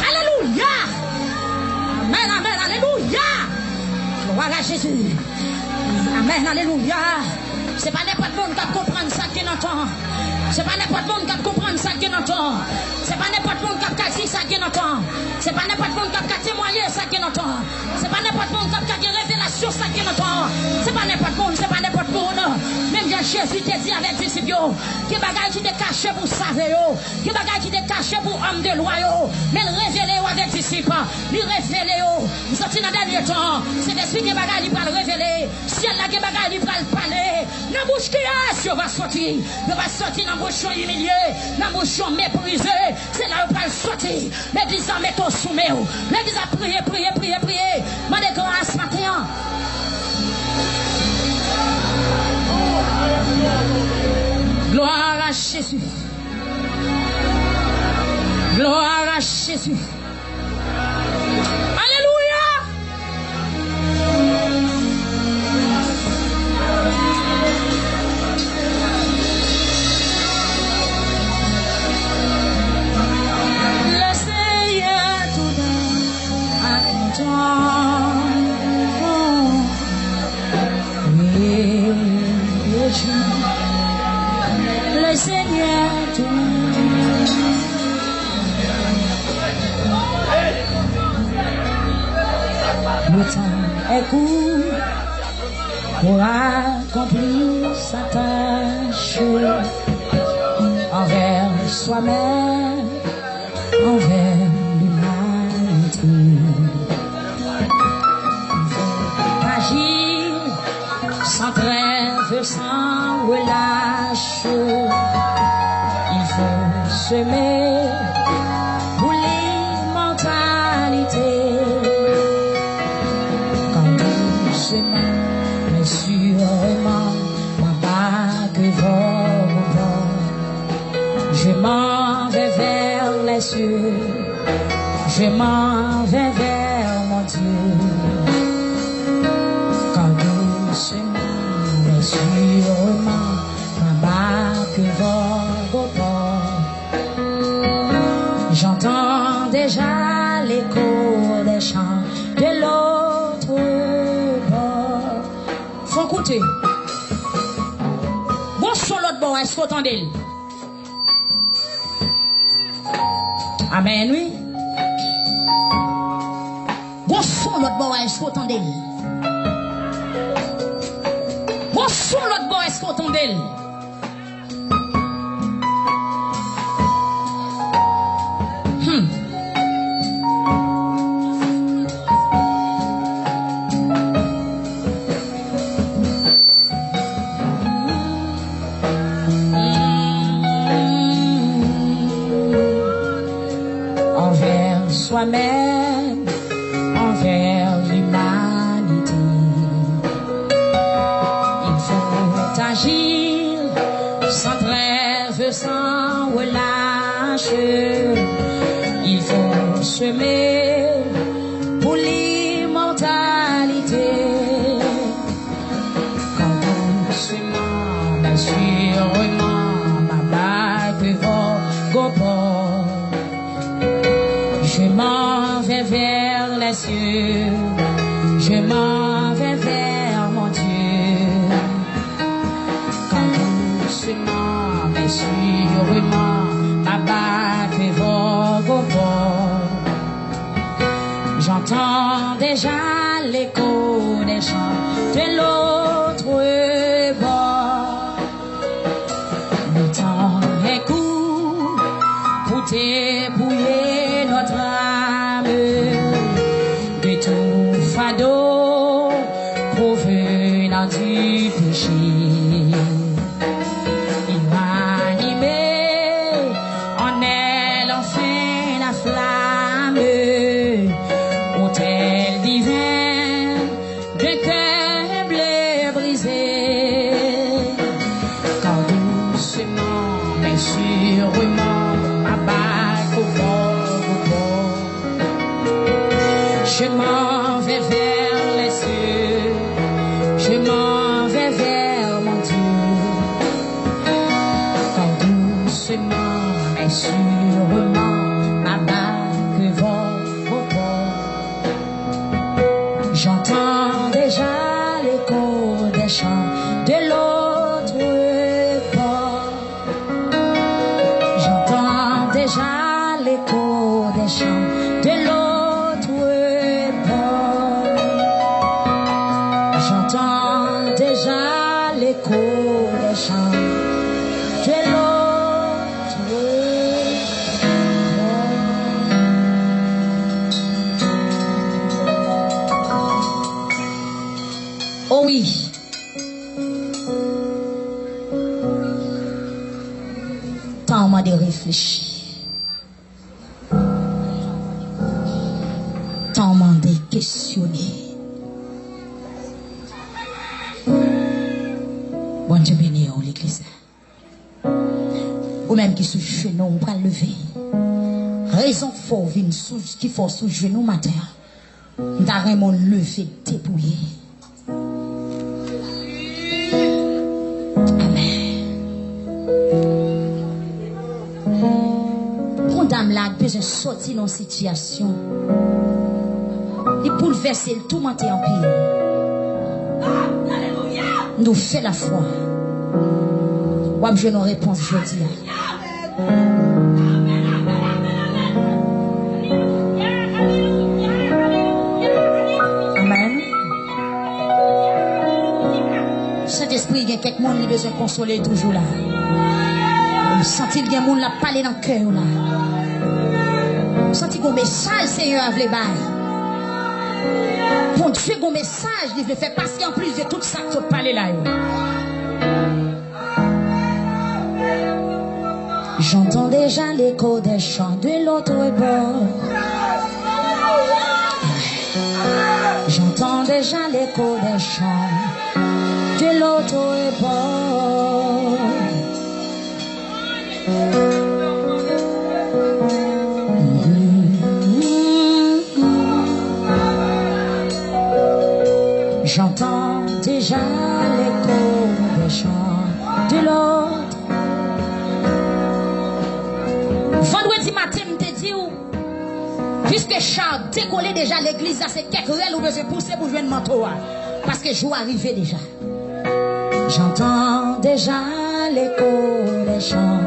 Alléluia. Amen, amen, alléluia. Voilà Jésus. Amen, alléluia. C'est pas n'importe monde qui comprend ça qui entend. C'est pas n'importe monde qui comprend ça qui entend. C'est pas n'importe monde qui dit ça qui entend. C'est pas n'importe monde qui témoigner ça qui entend. C'est pas n'importe monde qui révélation ça qui entend. C'est pas n'importe monde, c'est pas n'importe monde. Même bien Jésus t'a dit avec disciples que bagaille qui te caché pour savoir, que bagaille qui te caché pour homme de loi, mais révéler avec disciples, lui révéler. Nous sommes dans le dernier temps. C'est l'esprit qui bagaille il va le révéler. Ciel là qui bagaille il va le parler. Dans bouche qui est, on va sortir. On va sortir dans bouche humilié, dans bouche méprisé. C'est là où on va sortir. L'église a mis au soumet. L'église a prié. Mandez grâce matin. Gloire à Jésus. Gloire à Jésus. Alléluia. Le Seigneur tout d'un à toi. Oui, le Seigneur tout le temps est court pour accomplir sa tâche envers soi-même, envers l'humanité. Agir sans trêve, sans relâche. Il faut semer pour l'immortalité. Quand doucement, mais sûrement, ma bague vole au vent. Je m'en vais vers les cieux. Je m'en vais vers mon Dieu. Quand doucement, mais sûrement, ma barque vole au bord. J'entends déjà l'écho des chants de l'autre bord. Faut écouter. Bon, sur l'autre bord, est-ce qu'on entend? Amen, oui. Bon, sur l'autre bord, est-ce qu'on entend? Bon, sur l'autre bord, est-ce qu'on entend? Envers soi-même, envers l'humanité, il faut agir chemin pour l'immortalité. Quand doucement, mais sûrement, ma bague va gopor. Je m'en vais vers les cieux, je m'en vais vers mon Dieu. Quand doucement, mais sûrement, ma bague va gopor. J'entends déjà l'écho des chants de l'autre bord. Le temps est court pour dépouiller notre âme de tout fardeau provenant du péché. Il va animer en elle enfin la flamme. Autel divin de cœur bleu brisé. Quand doucement, mais sûrement, ma bague au bord, je m'en vais vers les cieux, je m'en vais vers mon Dieu. Quand doucement, mais sûrement, ma bague va au bord. J'entends déjà l'écho des chants de l'autre bord. J'entends déjà l'écho des chants de l'autre bord. J'entends déjà l'écho des chants de l'autre bord. Oh oui. Temps de réfléchir. Temps de questionner. Bon Dieu béni l'église. Ou même qui sous genou, on va lever. Raison fort vine qui faut sous genou matin. Nous avons levé dépouillé. Dame là besoin sortir dans une situation. Il bouleverser le tout monter en pile. Nous fait la foi. Ou je nos réponses jeudi. Amen. Saint-Esprit, il y a quelqu'un qui a besoin de consoler toujours là. Sentir qu'il y a quelqu'un qui a parlé dans le cœur là. Senti qu'on message Seigneur a voulu bailler. Pour Dieu qu'on message il veut faire passer en plus de tout ça que tu parles là. J'entends déjà l'écho des chants de l'autre bord. J'entends déjà l'écho des chants de l'autre bord. J'entends déjà l'écho des chants de l'autre. Vendredi matin, je te dis, puisque Charles décollé déjà l'église, c'est quelques heures où je vais pousser pour jouer un manteau. Parce que je vais arriver déjà. J'entends déjà l'écho des chants.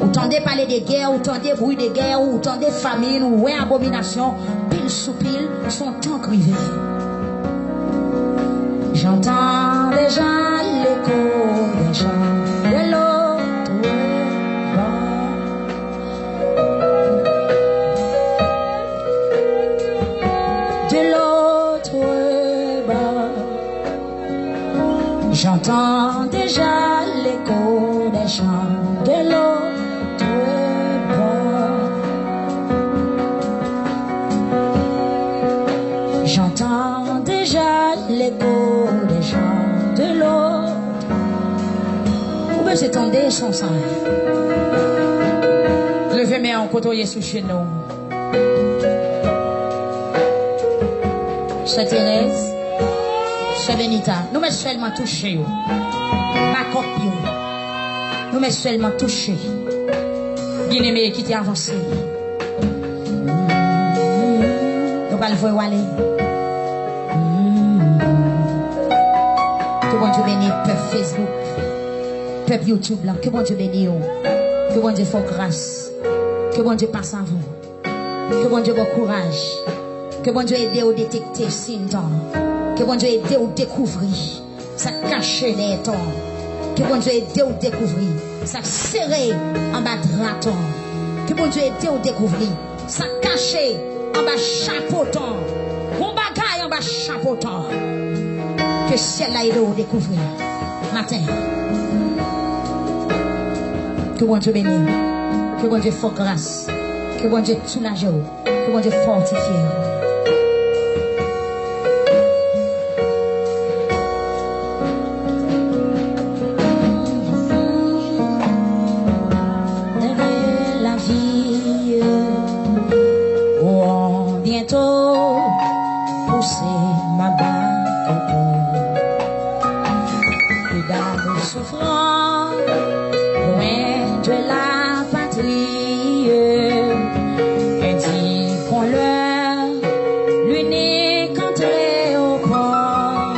Vous entendez parler de guerre, vous entendez bruit de guerre, vous entendez famine, ou abomination, pile sous pile, son temps crivé. J'entends déjà l'écho des chants de l'autre bord. De l'autre bord. J'entends déjà l'écho des chants de l'autre. J'entends déjà l'écho des chants de l'autre. Vous pouvez s'étendre son sang. Levez mes en côté sous chez nous. Chère Thérèse, chère Benita, nous mettons seulement toucher. Pas copier. Nous mettons seulement toucher. Bien-aimé qui t'est avancé. Nous allons le voir aller. Que bon Dieu bénisse peuple Facebook, peuple YouTube là. Que bon Dieu bénisse. Que bon Dieu fasse grâce. Que bon Dieu passe à vous. Que bon Dieu bon courage. Que bon Dieu aide à détecter symptômes. Que bon Dieu aide à découvrir. Ça cache les temps. Que bon Dieu aide à découvrir. Ça serré en bas de raton. Que bon Dieu aide à découvrir. Ça cache en bas chapeauton. Mon bagaille en bas chapeauton. Que ciel là aide à découvrir. Matin. Que bon Dieu bénisse. Que bon Dieu fasse grâce. Que bon Dieu soulage. Que bon Dieu fortifie. La vie, oh, bientôt, pousser ma barque. Plus d'âme souffrant, loin de la patrie. Est-il qu'on leur l'unique entrée au port?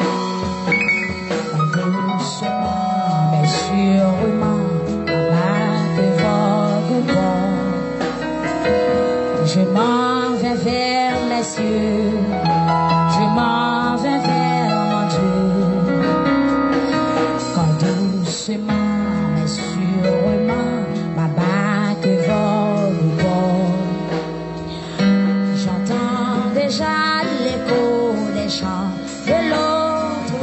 Doucement, mais sûrement, je m'en vais vers les cieux, je m'en vais vers mon Dieu. Quand doucement, mais sûrement, ma barque vole au bord. J'entends déjà l'écho des chants de l'autre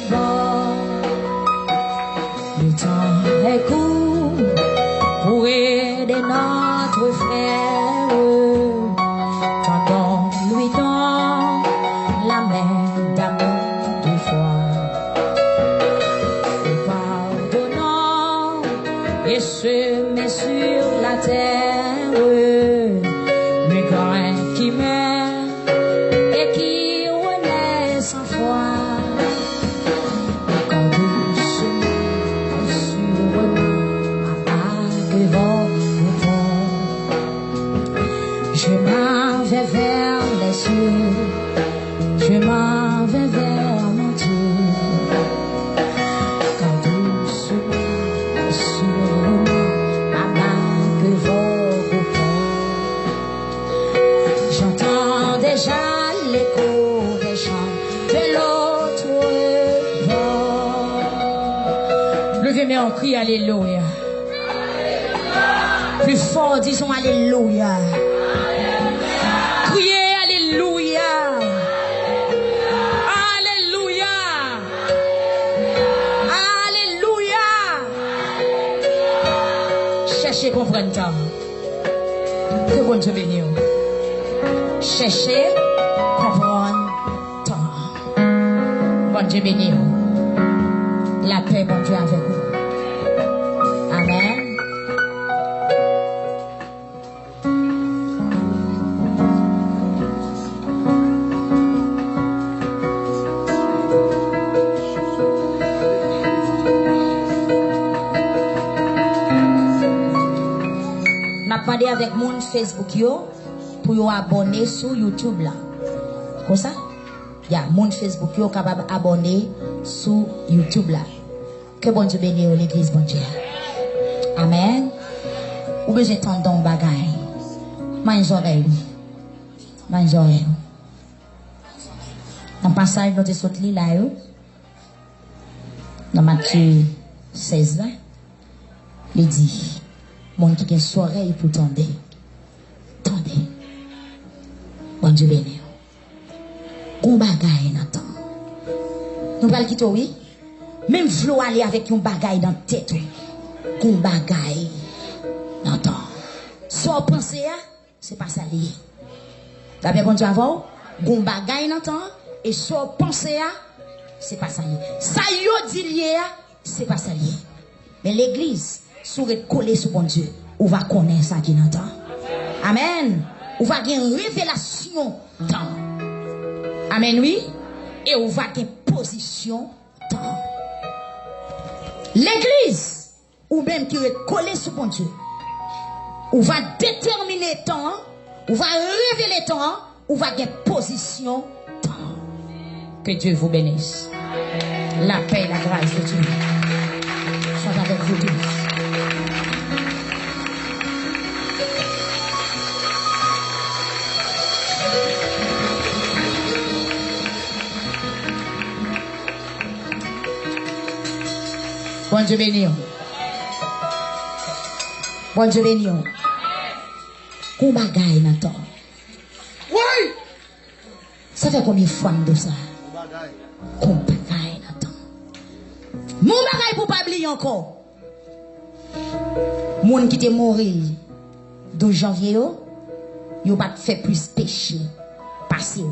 bord. Le temps est court pour aider notre frère. Tendons-lui dans la main d'amour du foi. Et pardonnons et semer sur la terre le grain qui meurt et qui renaît sans foi. Quand doucement, sûrement, ma barque vole au port. Je m'en vais vers les cieux, je m'en vais vers mon Dieu. Quand doucement, sûrement, ma barque vole au port. J'entends déjà l'écho des chants de l'autre bord. Levez-moi en cri, alléluia. Plus fort, disons alléluia. Criez alléluia. Alléluia. Alléluia. Cherchez comprendre ça. Que bon Dieu bénisse. Cherchez comprendre ça. Bon Dieu bénisse. La paix, bon Dieu avec vous. Amen. Parler avec mon Facebook yo pour vous abonner sur YouTube là. Comme ça? Il y a mon Facebook yo capable abonner sur YouTube là. Que bon Dieu bénisse l'église bon Dieu. Amen. Ou que j'entends dans bagaille. Mange oreille. Mange oreille. Dans passage nous te sorti là yo. Dans Matthieu 16 là. Il dit mon qui a une soirée pour tendre. Tendez. Bon Dieu béni. On bagaille dans temps. Nous allons quitter oui. Même vouloir aller avec un bagaille dans tête. On bagaille dans temps. Soit penser c'est pas ça lié. D'après bon Dieu avant, on bagaille dans temps et soit penser c'est pas ça lié. Ça yo dit lié c'est pas ça lié. Mais l'église sourire collé sur bon Dieu. ou va connaître ça qui n'entend. Amen. Ou va avoir une révélation temps. Amen, oui. Et ou va avoir une position temps. L'église, ou même qui est collée sur mon Dieu, ou va déterminer temps, ou va révéler temps, ou va avoir une position temps. Que Dieu vous bénisse. La paix et la grâce de Dieu sont avec vous tous. Bon Dieu béni. Bon Dieu béni. Qu'on bagaille maintenant. Oui. Ça fait combien de fois de ça? Qu'on bagaille maintenant. Mon bagaille pour pas oublier encore. Moun qui te mourir 12 janvier, yo pas fait plus péché. Passé.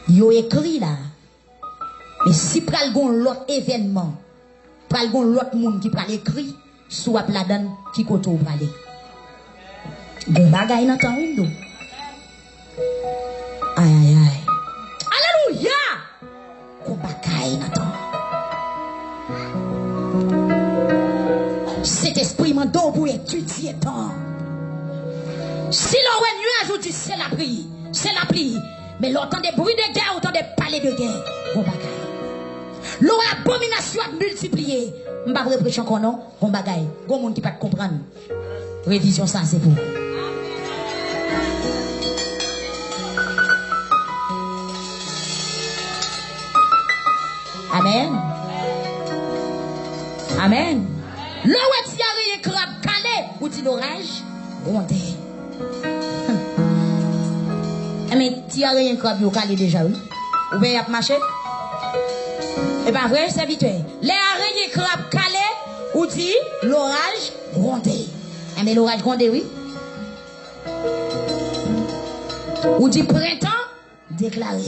Yo écrit là. Mais si pral gon l'autre événement, pral gon l'autre monde qui pral écrit, soit la donne qui koto pralé. Bon bagay nan tan windo. Aïe aïe aïe. Alléluia. Bon bagay nan tan. Cet esprit m'a don pour étudier tant. Si l'on voit nuage ou du c'est la pluie, c'est la pluie. Mais l'entend des bruits de guerre, autant des palais de guerre. Bon bagay. L'eau abomination a multiplié. M'ba vrai prêcher encore non, bon bagay. Gon monde qui pas comprendre. Révision ça c'est pour. Amen. Amen. L'eau est tiare crabe calé ou dit l'orage, grondé. Mais tiare un crabe yo calé déjà oui. Ou bien y a marché? Et pas vrai, serviteur. Les araignées crabes calées, ou dit l'orage grondé. Mais l'orage grondé, oui. Ou dit printemps déclaré.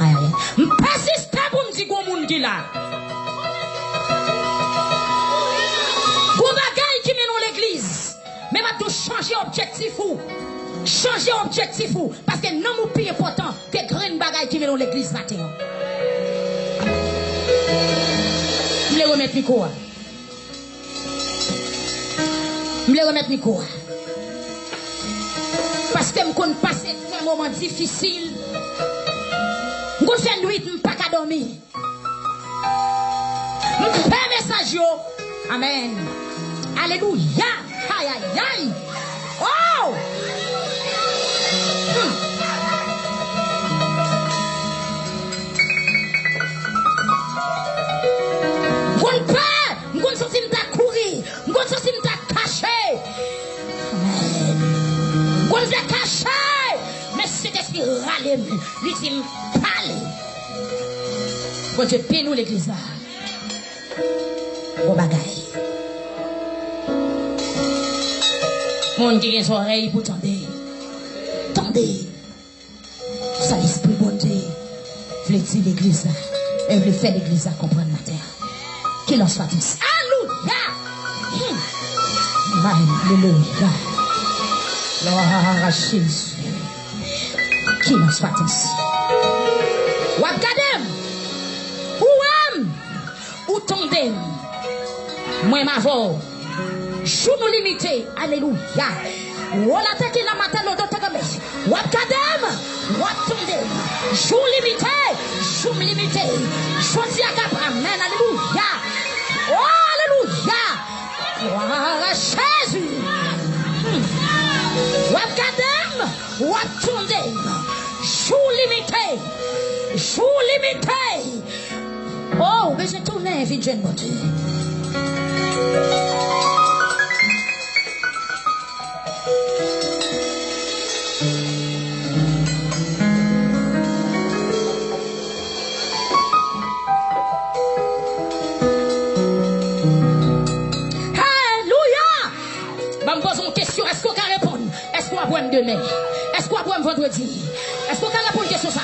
Aïe, aïe. M'persiste pour me dire qu'on moun qui là. Gon bagay qui mène dans l'église. Mais m'a tout changer objectif ou. Changer objectif ou. Parce que non mon plus important que grain bagay qui mène dans l'église matin. Je vais remettre micro. Je vais remettre micro. Parce que je connais passer un moment difficile. Je fais nuit, je ne peux pas dormir. Je fais message. Amen. Alléluia. Aïe, aïe, aïe. Oh! Mon père, mon sorti m'ta courir, mon sorti m'ta caché. Mon m'ta caché. Mais cet esprit râle, lui dit parle. Bon Dieu, paie nous l'église là. Bon bagaille. Mon qui a des oreilles pour tendez. Tendez. Ça l'esprit bon Dieu. Veut dire l'église là. Et veut faire l'église là comprendre la terre. Qu'il en soit ainsi. Alléluia. Alléluia. Gloire à Jésus. Qu'il en soit ainsi. Ou regardez. Ou aime. Ou tendez. Moi m'avons. Chou nous limité. Alléluia. Ou la tête la matin le dos tagame. Ou regardez. Ou tendez. Chou limité. Chou limité. Choisi à cap. Amen. Alléluia. Oh, alléluia. Gloire à Jésus. Wap kadem, wap tondem. Chou limité. Chou limité. Oh, mais j'ai tourné, vite, jeune beauté. Demain. Est-ce qu'on va prendre vendredi? Est-ce qu'on va répondre à ça?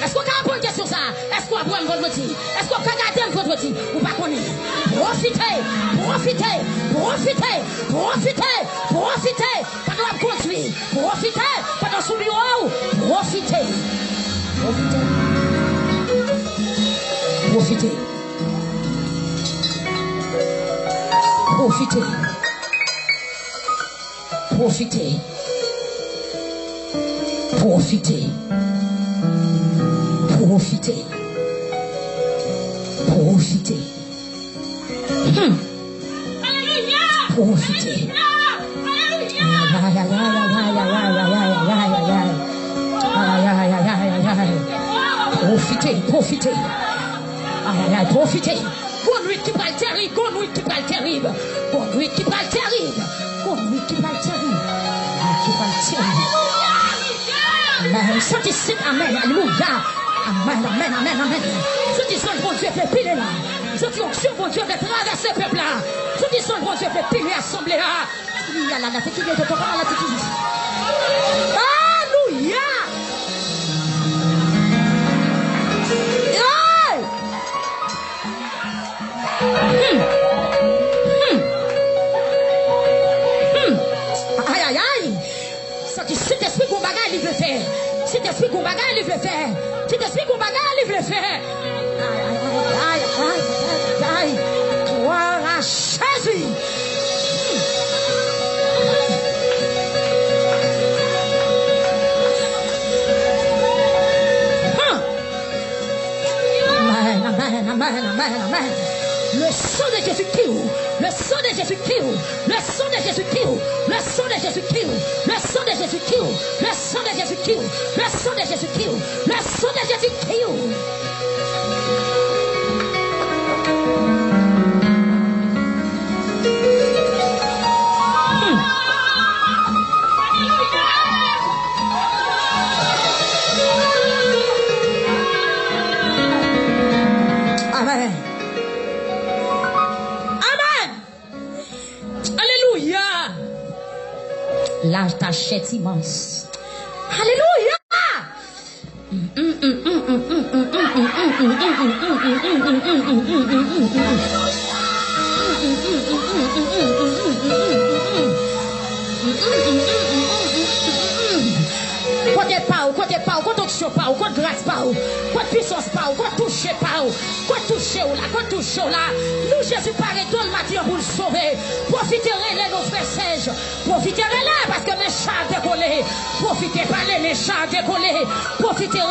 Est-ce qu'on a une question ça? Est-ce qu'on a un vendredi? Est-ce qu'on a gardé un vendredi? Ou pas qu'on est? Profitez, profitez, profitez, profitez, profitez. Pendant la conduite, profitez. Pendant son bureau, profitez. Profitez. Profitez. Profitez. Profitez. Profitez. Profitez. Profitez. Alléluia. Profitez. Profitez, profitez. Profitez. Bonne nuit qui parle terrible, bonne nuit qui parle terrible, bonne nuit qui parle terrible, bonne nuit qui parle terrible, qui parle terrible. Amen. Saint-Ici, amen, alléluia. Amen, amen, amen, amen. Je dis son bon Dieu fait piler là. Je dis onction bon Dieu fait traverser le peuple là. Je dis son bon Dieu fait piler l'assemblée là. Il y a la tête qui vient de tomber dans la tête. Alléluia. Aïe, aïe, aïe. Cet esprit qu'on bagaille, il veut faire. Cet esprit qu'on bagaille, il veut faire. Cet esprit qu'on bagaille, il veut faire. Aïe, aïe, aïe, aïe, aïe. Gloire à Jésus. Amen, amen, amen, amen, amen. Le sang de Jésus qui ouvre, le sang de Jésus qui ouvre, le sang de Jésus qui ouvre, le sang de Jésus qui ouvre, le sang de Jésus qui ouvre, le sang de Jésus qui ouvre, le sang de Jésus qui ouvre, le sang de Jésus qui ouvre. Amen. L'âge t'achète immense. Alléluia. Côté pas, côté touche pas, côté grâce pas, côté puissance pas, côté toucher pas, côté toucher là, côté toucher là. Nous Jésus paraît dans le matin pour le sauver. Profitez de nos frères sages. Profitez là parce que mes chars décollés. Profitez pas les chars décollés. Profitez